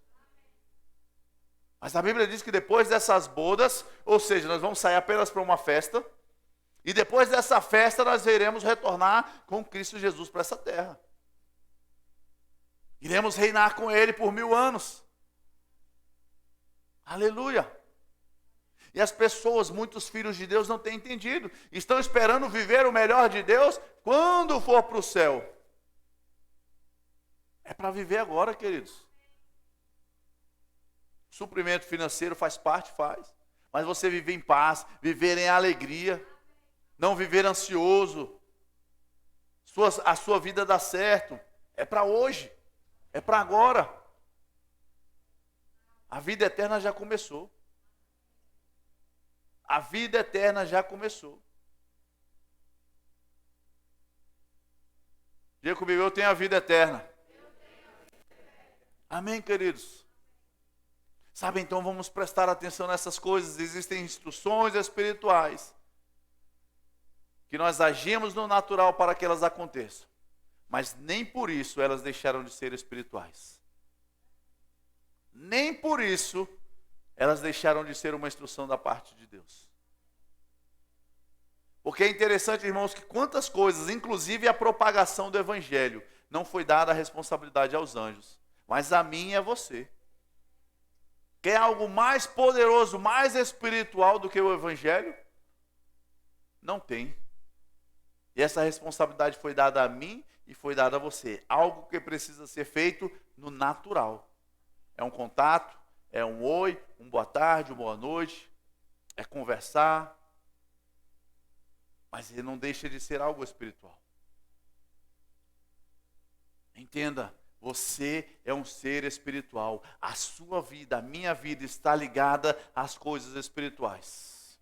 Mas a Bíblia diz que depois dessas bodas, ou seja, nós vamos sair apenas para uma festa, e depois dessa festa nós iremos retornar com Cristo Jesus para essa terra. Iremos reinar com Ele por 1000 anos. Aleluia! E as pessoas, muitos filhos de Deus não têm entendido. Estão esperando viver o melhor de Deus quando for para o céu. É para viver agora, queridos. Suprimento financeiro faz parte, faz. Mas você viver em paz, viver em alegria, não viver ansioso. a sua vida dar certo. É para hoje, é para agora. A vida eterna já começou. A vida eterna já começou. Diga comigo, eu tenho a vida eterna. Amém, queridos? Sabe, então vamos prestar atenção nessas coisas. Existem instruções espirituais que nós agimos no natural para que elas aconteçam. Mas nem por isso elas deixaram de ser espirituais. Nem por isso elas deixaram de ser uma instrução da parte de Deus. Porque é interessante, irmãos, que quantas coisas, inclusive a propagação do evangelho, não foi dada a responsabilidade aos anjos, mas a mim e a você. Quer algo mais poderoso, mais espiritual do que o evangelho? Não tem. E essa responsabilidade foi dada a mim e foi dada a você. Algo que precisa ser feito no natural. É um contato, é um oi, um boa tarde, uma boa noite, é conversar. Mas ele não deixa de ser algo espiritual. Entenda, você é um ser espiritual. A sua vida, a minha vida está ligada às coisas espirituais.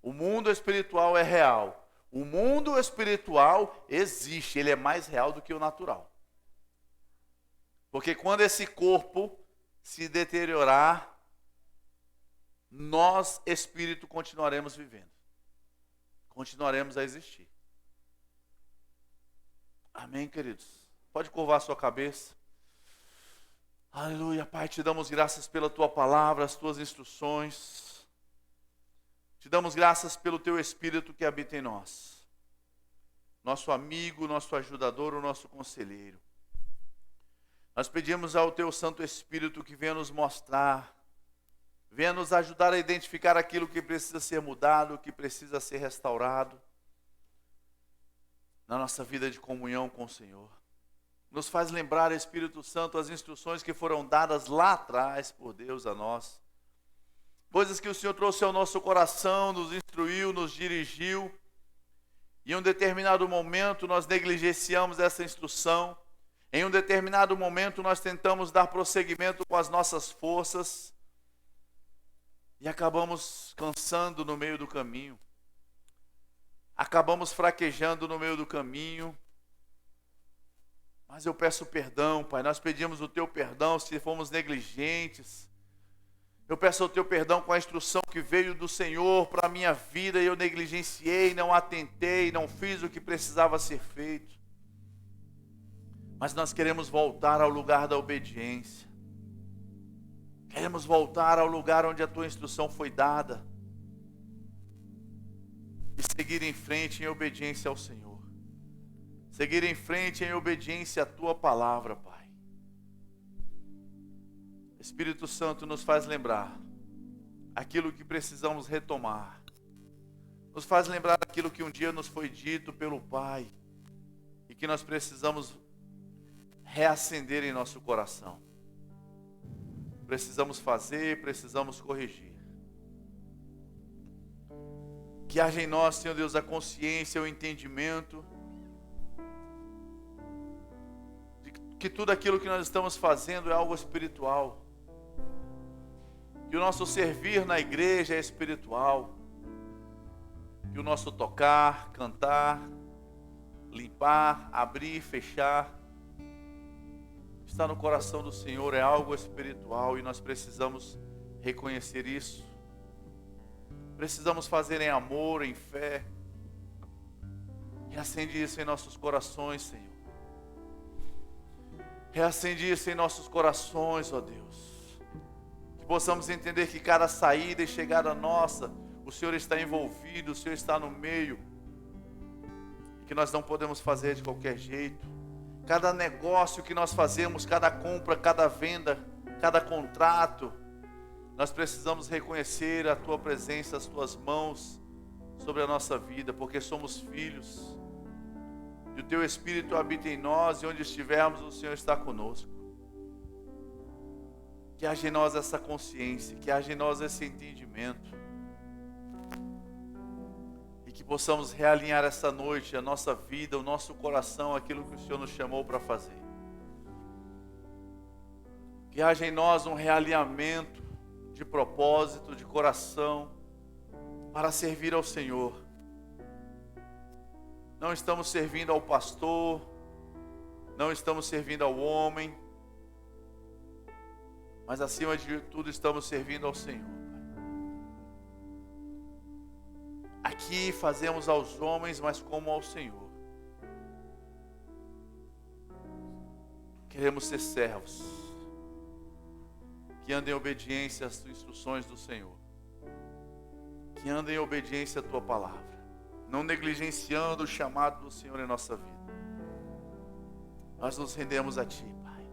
O mundo espiritual é real. O mundo espiritual existe, ele é mais real do que o natural. Porque quando esse corpo se deteriorar, nós, espírito, continuaremos vivendo. Continuaremos a existir. Amém, queridos? Pode curvar a sua cabeça. Aleluia, Pai, te damos graças pela tua palavra, as tuas instruções. Te damos graças pelo teu Espírito que habita em nós. Nosso amigo, nosso ajudador, o nosso conselheiro. Nós pedimos ao teu Santo Espírito que venha nos mostrar, venha nos ajudar a identificar aquilo que precisa ser mudado, que precisa ser restaurado na nossa vida de comunhão com o Senhor. Nos faz lembrar, Espírito Santo, as instruções que foram dadas lá atrás por Deus a nós. Coisas que o Senhor trouxe ao nosso coração, nos instruiu, nos dirigiu. E em um determinado momento nós negligenciamos essa instrução. Em um determinado momento nós tentamos dar prosseguimento com as nossas forças. E acabamos cansando no meio do caminho. Acabamos fraquejando no meio do caminho. Mas eu peço perdão, Pai. Nós pedimos o teu perdão se fomos negligentes. Eu peço o teu perdão com a instrução que veio do Senhor para a minha vida e eu negligenciei, não atentei, não fiz o que precisava ser feito. Mas nós queremos voltar ao lugar da obediência. Queremos voltar ao lugar onde a tua instrução foi dada. E seguir em frente em obediência ao Senhor. Seguir em frente em obediência à tua palavra, Pai. Espírito Santo nos faz lembrar aquilo que precisamos retomar. Nos faz lembrar aquilo que um dia nos foi dito pelo Pai e que nós precisamos reacender em nosso coração. Precisamos fazer, precisamos corrigir. Que haja em nós, Senhor Deus, a consciência, o entendimento de que tudo aquilo que nós estamos fazendo é algo espiritual. Que o nosso servir na igreja é espiritual. Que o nosso tocar, cantar, limpar, abrir, fechar, está no coração do Senhor, é algo espiritual e nós precisamos reconhecer isso. Precisamos fazer em amor, em fé. Reacende isso em nossos corações, Senhor. Reacende isso em nossos corações, ó Deus. Que possamos entender que cada saída e chegada nossa, o Senhor está envolvido, o Senhor está no meio. Que nós não podemos fazer de qualquer jeito. Cada negócio que nós fazemos, cada compra, cada venda, cada contrato, nós precisamos reconhecer a tua presença, as tuas mãos sobre a nossa vida, porque somos filhos. E o teu Espírito habita em nós e onde estivermos o Senhor está conosco. Que haja em nós essa consciência, que haja em nós esse entendimento. E que possamos realinhar essa noite a nossa vida, o nosso coração, aquilo que o Senhor nos chamou para fazer. Que haja em nós um realinhamento de propósito, de coração, para servir ao Senhor. Não estamos servindo ao pastor, não estamos servindo ao homem, mas acima de tudo estamos servindo ao Senhor. Aqui fazemos aos homens, mas como ao Senhor. Queremos ser servos que andem em obediência às instruções do Senhor, que andem em obediência à Tua palavra, não negligenciando o chamado do Senhor em nossa vida. Nós nos rendemos a Ti, Pai.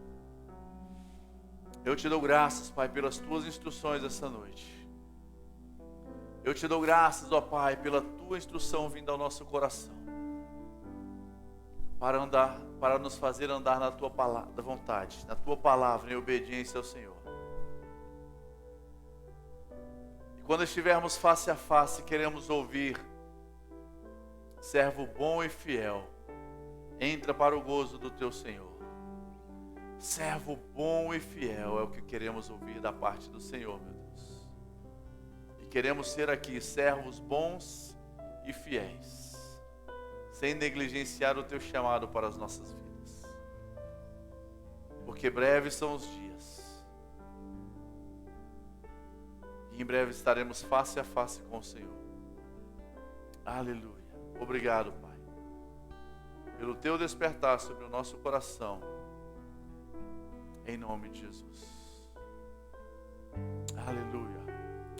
Eu Te dou graças, Pai, pelas Tuas instruções essa noite. Eu Te dou graças, ó Pai, pela Tua instrução vinda ao nosso coração, para nos fazer andar na Tua palavra, da vontade, na Tua palavra, em obediência ao Senhor. E quando estivermos face a face, queremos ouvir: servo bom e fiel, entra para o gozo do Teu Senhor. Servo bom e fiel é o que queremos ouvir da parte do Senhor, meu Deus. E queremos ser aqui servos bons e fiéis, sem negligenciar o Teu chamado para as nossas vidas. Porque breves são os dias, e em breve estaremos face a face com o Senhor. Aleluia. Obrigado, Pai, pelo Teu despertar sobre o nosso coração, em nome de Jesus. Aleluia,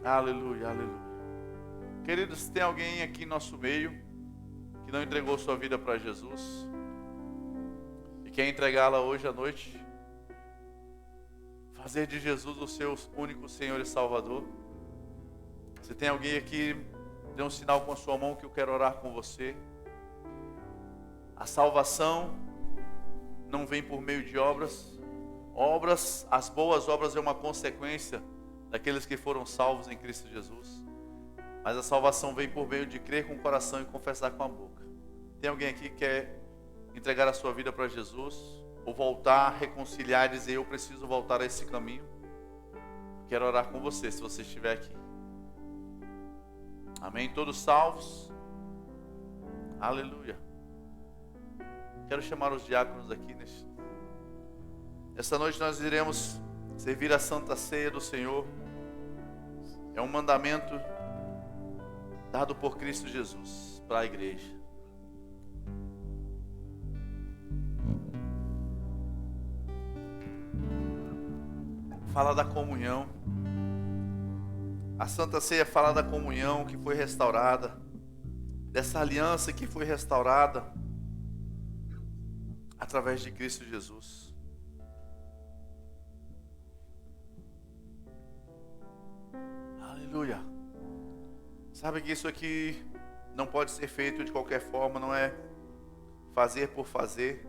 aleluia, aleluia. Queridos, tem alguém aqui em nosso meio que não entregou sua vida para Jesus e quer entregá-la hoje à noite? Fazer de Jesus o seu único Senhor e Salvador? Se tem alguém aqui, dê um sinal com a sua mão que eu quero orar com você. A salvação não vem por meio de obras. As boas obras é uma consequência daqueles que foram salvos em Cristo Jesus. Mas a salvação vem por meio de crer com o coração e confessar com a boca. Tem alguém aqui que quer entregar a sua vida para Jesus? Ou voltar, reconciliar e dizer: eu preciso voltar a esse caminho? Quero orar com você, se você estiver aqui. Amém? Todos salvos? Aleluia. Quero chamar os diáconos aqui Essa noite nós iremos servir a Santa Ceia do Senhor. É um mandamento dado por Cristo Jesus para a igreja. Fala da comunhão. A Santa Ceia fala da comunhão que foi restaurada, dessa aliança que foi restaurada através de Cristo Jesus. Aleluia. Sabe que isso aqui não pode ser feito de qualquer forma, não é fazer por fazer.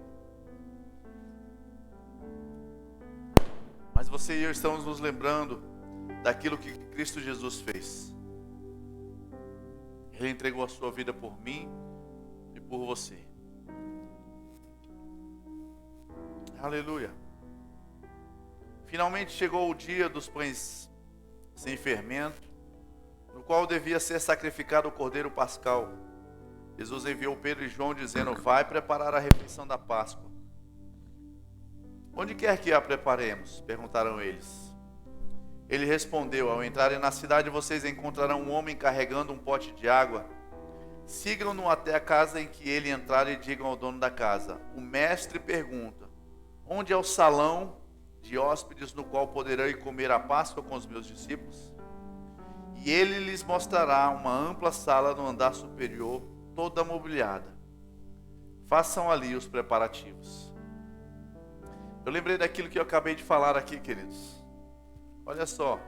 Mas você e eu estamos nos lembrando daquilo que Cristo Jesus fez. Ele entregou a sua vida por mim e por você. Aleluia. Finalmente chegou o dia dos pães sem fermento, no qual devia ser sacrificado o cordeiro pascal. Jesus enviou Pedro e João dizendo: vai preparar a refeição da Páscoa. Onde quer que a preparemos? Perguntaram eles. Ele respondeu: ao entrarem na cidade vocês encontrarão um homem carregando um pote de água. Sigam-no até a casa em que ele entrar e digam ao dono da casa: o mestre pergunta: onde é o salão de hóspedes no qual poderão ir comer a Páscoa com os meus discípulos? E ele lhes mostrará uma ampla sala no andar superior, toda mobiliada. Façam ali os preparativos. Eu lembrei daquilo que eu acabei de falar aqui, queridos. Olha só.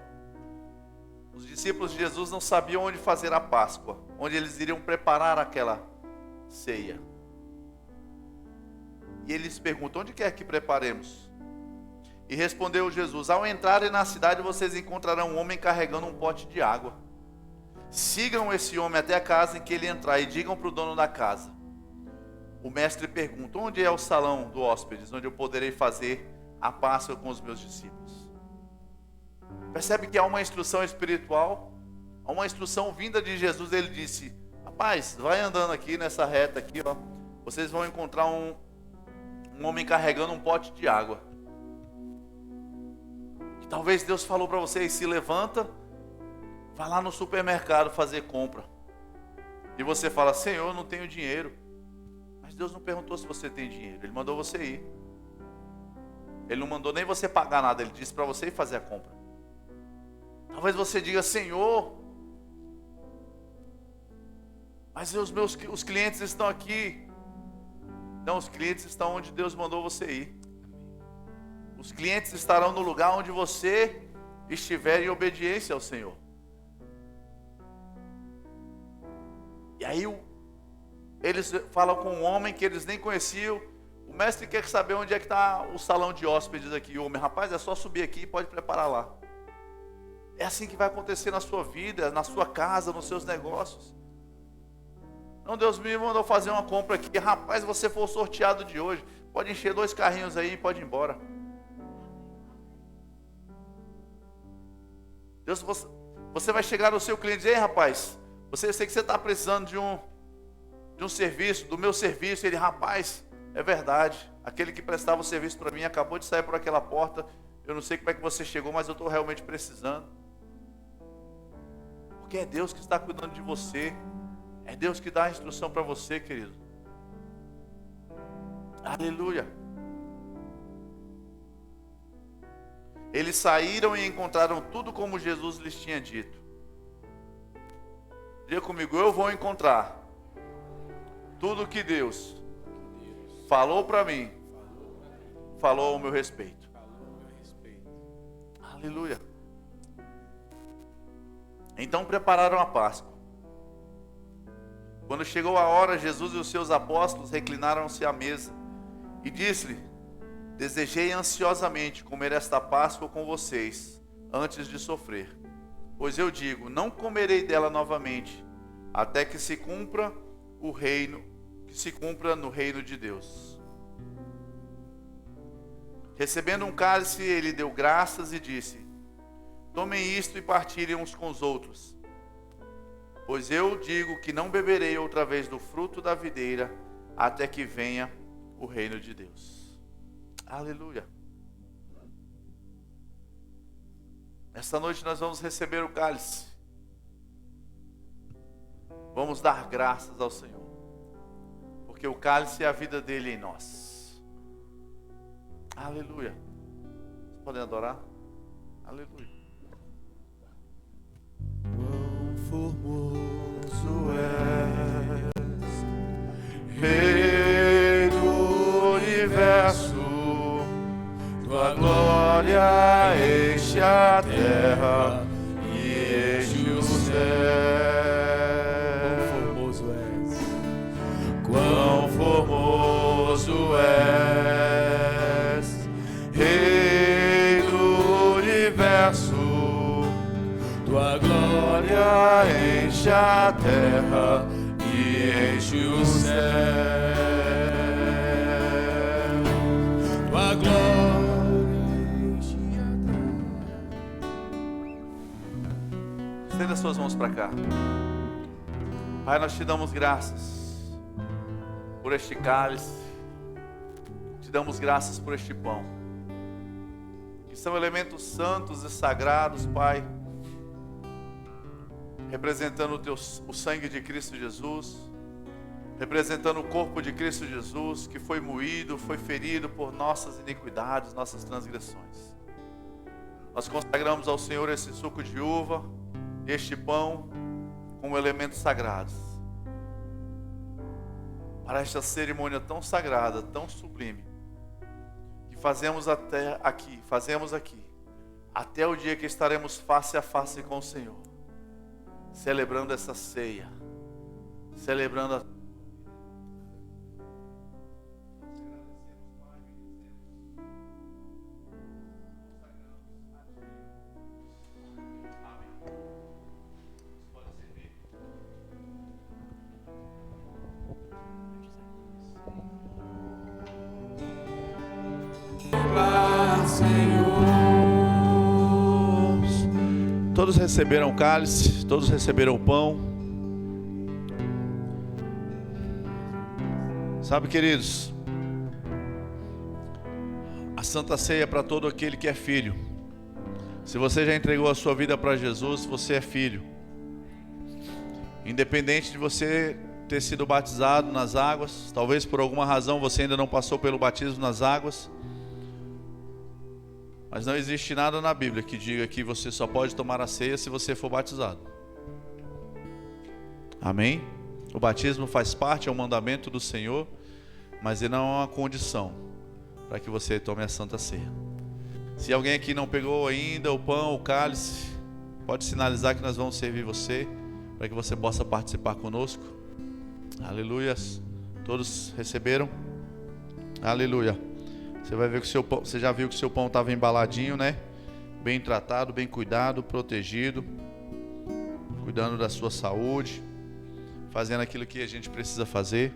Os discípulos de Jesus não sabiam onde fazer a Páscoa, onde eles iriam preparar aquela ceia. E eles perguntam: onde quer que preparemos? E respondeu Jesus: ao entrarem na cidade vocês encontrarão um homem carregando um pote de água. sigam esse homem até a casa em que ele entrar e digam para o dono da casa. O mestre pergunta: onde é o salão do hóspedes, onde eu poderei fazer a Páscoa com os meus discípulos? Percebe que há uma instrução espiritual, há uma instrução vinda de Jesus. Ele disse: rapaz, vai andando aqui nessa reta aqui, ó, vocês vão encontrar um homem carregando um pote de água. E talvez Deus falou para vocês: se levanta, vai lá no supermercado fazer compra. E você fala: Senhor, eu não tenho dinheiro. Mas Deus não perguntou se você tem dinheiro, Ele mandou você ir. Ele não mandou nem você pagar nada, Ele disse para você ir fazer a compra. Talvez você diga: Senhor, mas os clientes estão aqui. Não, os clientes estão onde Deus mandou você ir. Os clientes estarão no lugar onde você estiver em obediência ao Senhor. E aí eles falam com um homem que eles nem conheciam. O mestre quer saber onde é que está o salão de hóspedes aqui. O homem: rapaz, é só subir aqui e pode preparar lá. É assim que vai acontecer na sua vida, na sua casa, nos seus negócios. Não, Deus me mandou fazer uma compra aqui. Rapaz, você foi o sorteado de hoje. Pode encher 2 carrinhos aí e pode ir embora. Deus, você vai chegar no seu cliente e dizer: ei, rapaz, eu sei que você está precisando de um serviço, do meu serviço. Ele: rapaz, é verdade, aquele que prestava o serviço para mim acabou de sair por aquela porta. Eu não sei como é que você chegou, mas eu estou realmente precisando. Porque é Deus que está cuidando de você. É Deus que dá a instrução para você, querido. Aleluia. Eles saíram e encontraram tudo como Jesus lhes tinha dito. Diga comigo: eu vou encontrar tudo que Deus falou para mim, falou ao meu respeito. Aleluia. Então prepararam a Páscoa. Quando chegou a hora, Jesus e os seus apóstolos reclinaram-se à mesa e disse-lhe: desejei ansiosamente comer esta Páscoa com vocês antes de sofrer. Pois eu digo, não comerei dela novamente, até que se cumpra no reino de Deus. Recebendo um cálice, ele deu graças e disse: tomem isto e partilhem uns com os outros. Pois eu digo que não beberei outra vez do fruto da videira, até que venha o reino de Deus. Aleluia. Esta noite nós vamos receber o cálice. Vamos dar graças ao Senhor, porque o cálice é a vida dele em nós. Aleluia. Vocês podem adorar? Aleluia. Quão formoso és, Rei do universo, tua glória enche a terra e enche o céu. quão formoso és, Rei do universo, tua glória enche a terra e enche o céu. Tua glória enche a terra. Estenda suas mãos para cá. Pai, nós te damos graças por este cálice, te damos graças por este pão, que são elementos santos e sagrados, Pai, representando o sangue de Cristo Jesus, representando o corpo de Cristo Jesus, que foi moído, foi ferido por nossas iniquidades, nossas transgressões. Nós consagramos ao Senhor esse suco de uva, este pão, como elementos sagrados, para esta cerimônia tão sagrada, tão sublime, que fazemos aqui, até o dia que estaremos face a face com o Senhor, celebrando essa ceia, celebrando a Pode servir. Todos receberam o cálice, todos receberam o pão. Sabe, queridos, a Santa Ceia é para todo aquele que é filho. Se você já entregou a sua vida para Jesus, você é filho. Independente de você ter sido batizado nas águas, talvez por alguma razão você ainda não passou pelo batismo nas águas, mas não existe nada na Bíblia que diga que você só pode tomar a ceia se você for batizado. Amém? O batismo faz parte, é um mandamento do Senhor, mas ele não é uma condição para que você tome a Santa Ceia. Se alguém aqui não pegou ainda o pão, o cálice, pode sinalizar que nós vamos servir você, para que você possa participar conosco. Aleluias. Todos receberam? Aleluia. Você vai ver que o seu pão, você já viu que o seu pão estava embaladinho, né? Bem tratado, bem cuidado, protegido, cuidando da sua saúde, fazendo aquilo que a gente precisa fazer.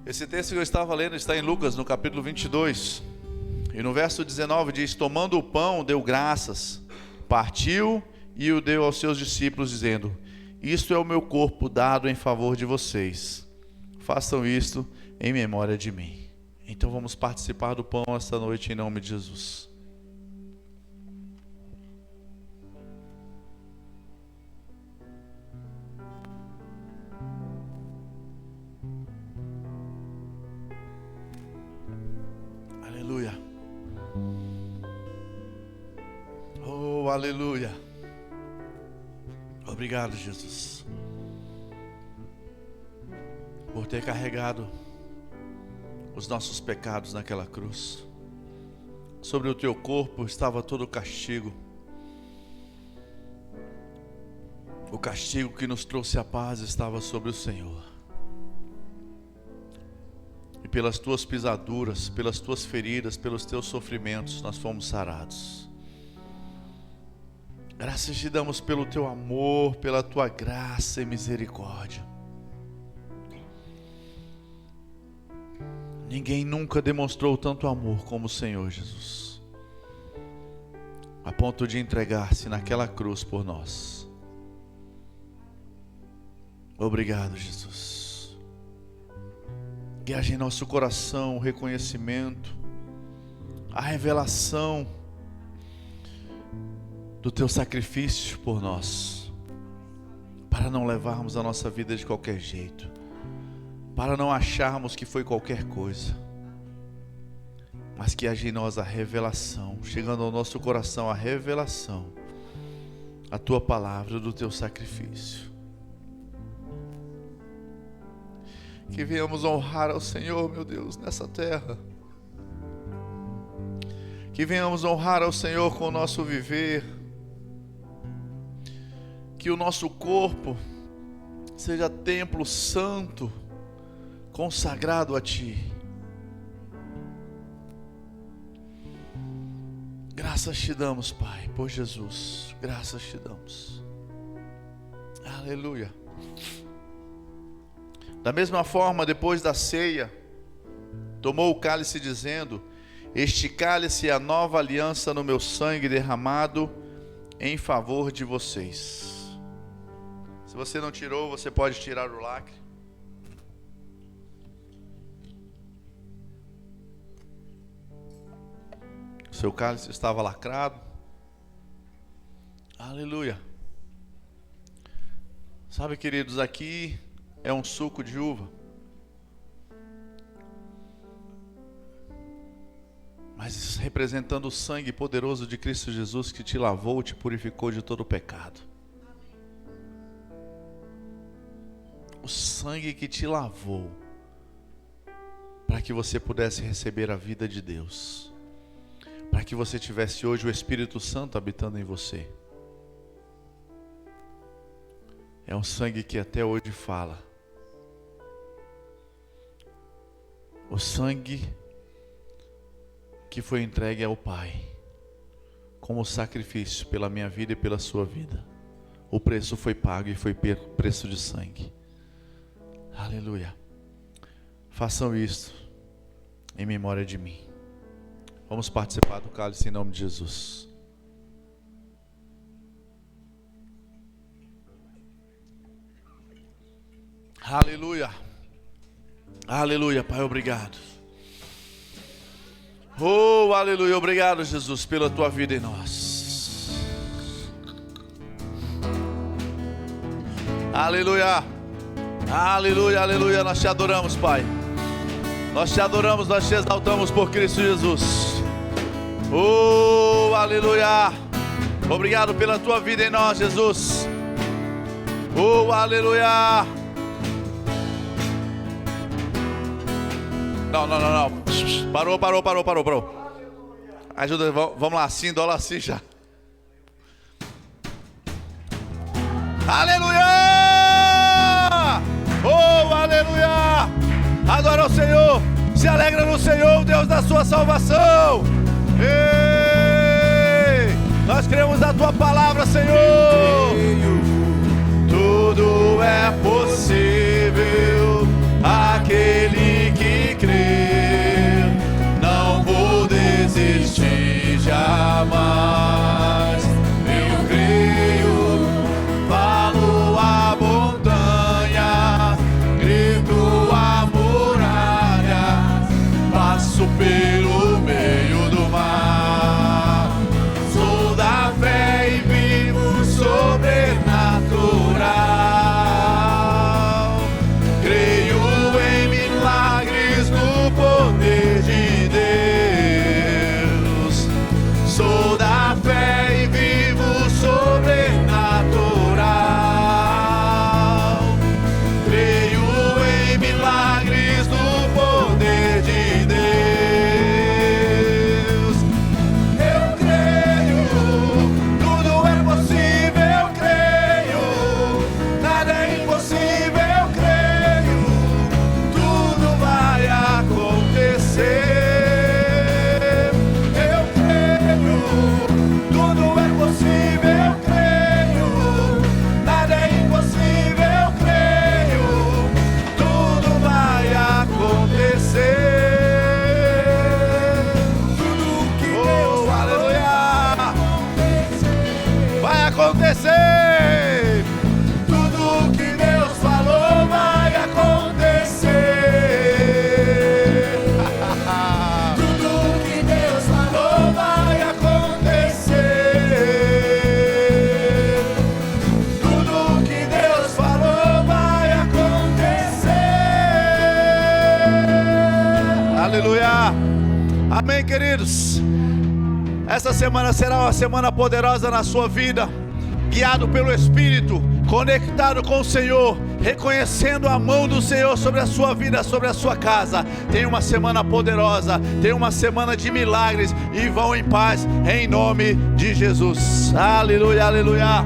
Esse texto que eu estava lendo está em Lucas, no capítulo 22. E no verso 19 diz: tomando o pão, deu graças, partiu e o deu aos seus discípulos, dizendo: isto é o meu corpo dado em favor de vocês. Façam isto em memória de mim. Então vamos participar do pão esta noite em nome de Jesus. Aleluia. Oh, aleluia. Obrigado, Jesus, por ter carregado os nossos pecados naquela cruz. Sobre o teu corpo estava todo o castigo. O castigo que nos trouxe a paz estava sobre o Senhor. E pelas tuas pisaduras, pelas tuas feridas, pelos teus sofrimentos, nós fomos sarados. Graças te damos pelo teu amor, pela tua graça e misericórdia. Ninguém nunca demonstrou tanto amor como o Senhor Jesus, a ponto de entregar-se naquela cruz por nós. Obrigado, Jesus. Que haja em nosso coração o reconhecimento, a revelação do teu sacrifício por nós, para não levarmos a nossa vida de qualquer jeito, para não acharmos que foi qualquer coisa, mas que haja em nós a revelação, chegando ao nosso coração a revelação, a tua palavra do teu sacrifício. Que venhamos honrar ao Senhor, meu Deus, nessa terra. Que venhamos honrar ao Senhor com o nosso viver. Que o nosso corpo seja templo santo, consagrado a Ti. Graças te damos, Pai, por Jesus. Graças te damos. Aleluia. Da mesma forma, depois da ceia, tomou o cálice dizendo: este cálice é a nova aliança no meu sangue derramado em favor de vocês. Se você não tirou, você pode tirar o lacre. O seu cálice estava lacrado. Aleluia. Sabe, queridos, aqui é um suco de uva, mas representando o sangue poderoso de Cristo Jesus, que te lavou, te purificou de todo o pecado. O sangue que te lavou, para que você pudesse receber a vida de Deus, para que você tivesse hoje o Espírito Santo habitando em você. É um sangue que até hoje fala. O sangue que foi entregue ao Pai como sacrifício pela minha vida e pela sua vida. O preço foi pago e foi preço de sangue. Aleluia. Façam isto em memória de mim. Vamos participar do cálice em nome de Jesus. Aleluia. Aleluia, Pai, obrigado. Oh, aleluia, obrigado, Jesus, pela tua vida em nós. Aleluia. Aleluia, aleluia, nós te adoramos, Pai. Nós te adoramos, nós te exaltamos por Cristo Jesus. Oh, aleluia. Obrigado pela tua vida em nós, Jesus. Oh, aleluia. Não. Parou. Ajuda, vamos lá, assim, dólar assim já. Aleluia! Oh, aleluia! Adora o Senhor, se alegra no Senhor, Deus da sua salvação. Ei! Nós cremos na tua palavra, Senhor. Tudo é possível aquele que crê. Não vou desistir jamais. Eu creio, falo a montanha, grito a muralha, passo pelo meio do mar. Sou da fé e vivo sobrenatural. Creio em milagres no poder de Deus. Sou da fé e vivo sobrenatural. Creio em milagres no poder de Deus. Eu creio, tudo é possível, eu creio. Nada é impossível, eu creio. Tudo vai acontecer. Eu creio, tudo é possível, eu creio. Nada é impossível, eu creio. Tudo vai acontecer. Tudo que Deus aleluia, vai acontecer. Tudo que Deus falou vai acontecer. Tudo que Deus falou vai acontecer. Tudo que Deus falou vai acontecer. Aleluia. Amém, queridos. Essa semana será uma semana poderosa na sua vida, guiado pelo Espírito, conectado com o Senhor, reconhecendo a mão do Senhor sobre a sua vida, sobre a sua casa. Tem uma semana poderosa, tem uma semana de milagres, e vão em paz, em nome de Jesus. Aleluia, aleluia.